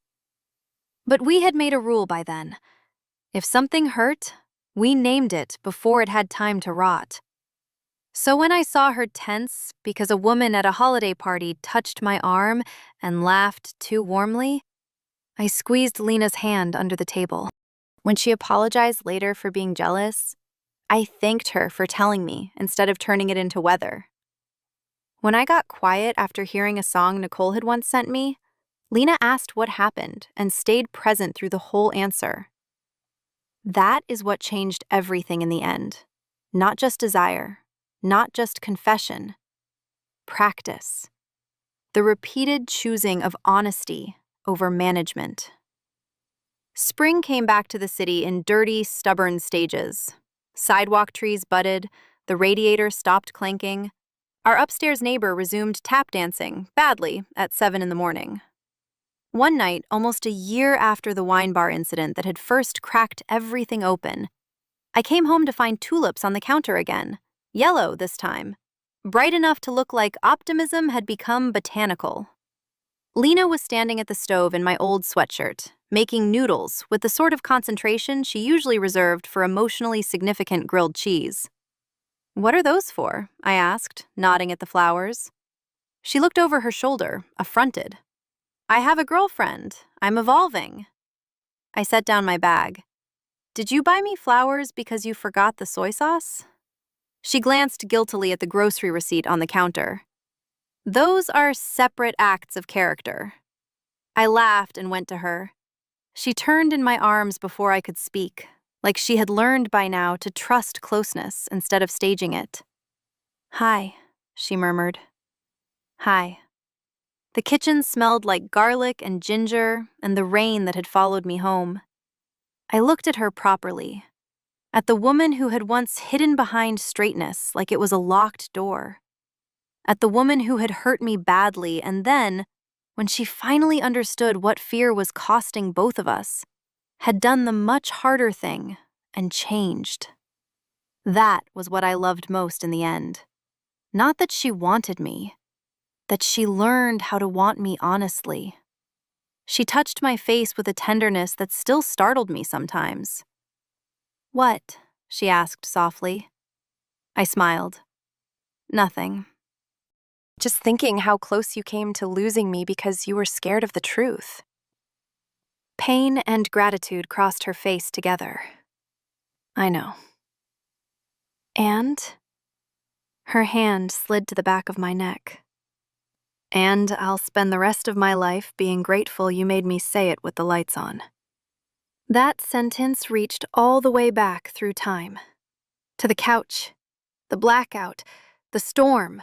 But we had made a rule by then. If something hurt, we named it before it had time to rot. So when I saw her tense because a woman at a holiday party touched my arm and laughed too warmly, I squeezed Lena's hand under the table. When she apologized later for being jealous, I thanked her for telling me instead of turning it into weather. When I got quiet after hearing a song Nicole had once sent me, Lena asked what happened and stayed present through the whole answer. That is what changed everything in the end. Not just desire, not just confession. Practice. The repeated choosing of honesty over management. Spring came back to the city in dirty, stubborn stages. Sidewalk trees budded, the radiator stopped clanking. Our upstairs neighbor resumed tap dancing, badly, at 7 in the morning. One night, almost a year after the wine bar incident that had first cracked everything open, I came home to find tulips on the counter again, yellow this time, bright enough to look like optimism had become botanical. Lena was standing at the stove in my old sweatshirt, making noodles with the sort of concentration she usually reserved for emotionally significant grilled cheese. "What are those for?" I asked, nodding at the flowers. She looked over her shoulder, affronted. "I have a girlfriend. I'm evolving." I set down my bag. "Did you buy me flowers because you forgot the soy sauce?" She glanced guiltily at the grocery receipt on the counter. "Those are separate acts of character." I laughed and went to her. She turned in my arms before I could speak, like she had learned by now to trust closeness instead of staging it. "Hi," she murmured. "Hi." The kitchen smelled like garlic and ginger and the rain that had followed me home. I looked at her properly, at the woman who had once hidden behind straightness like it was a locked door, at the woman who had hurt me badly and then, when she finally understood what fear was costing both of us, had done the much harder thing and changed. That was what I loved most in the end. Not that she wanted me, that she learned how to want me honestly. She touched my face with a tenderness that still startled me sometimes. "What?" she asked softly. I smiled. "Nothing. Just thinking how close you came to losing me because you were scared of the truth." Pain and gratitude crossed her face together. "I know." "And?" Her hand slid to the back of my neck. "And I'll spend the rest of my life being grateful you made me say it with the lights on." That sentence reached all the way back through time. To the couch, the blackout, the storm,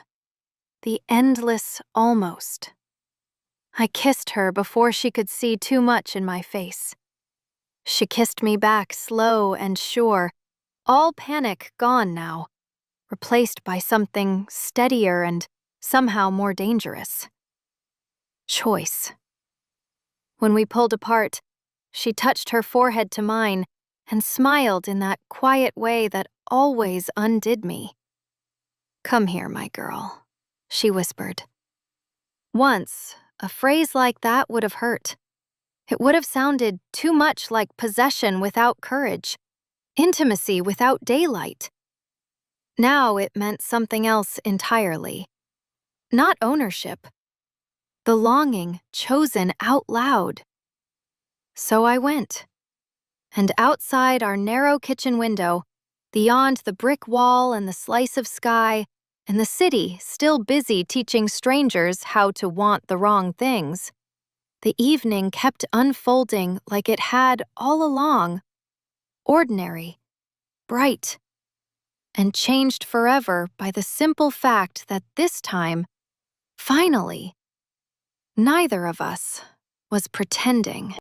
the endless almost. I kissed her before she could see too much in my face. She kissed me back slow and sure, all panic gone now, replaced by something steadier and somehow more dangerous. Choice. When we pulled apart, she touched her forehead to mine and smiled in that quiet way that always undid me. "Come here, my girl," she whispered. Once, a phrase like that would have hurt. It would have sounded too much like possession without courage, intimacy without daylight. Now it meant something else entirely. Not ownership. The longing chosen out loud. So I went. And outside our narrow kitchen window, beyond the brick wall and the slice of sky, and the city still busy teaching strangers how to want the wrong things, the evening kept unfolding like it had all along. Ordinary, bright, and changed forever by the simple fact that this time, finally, neither of us was pretending.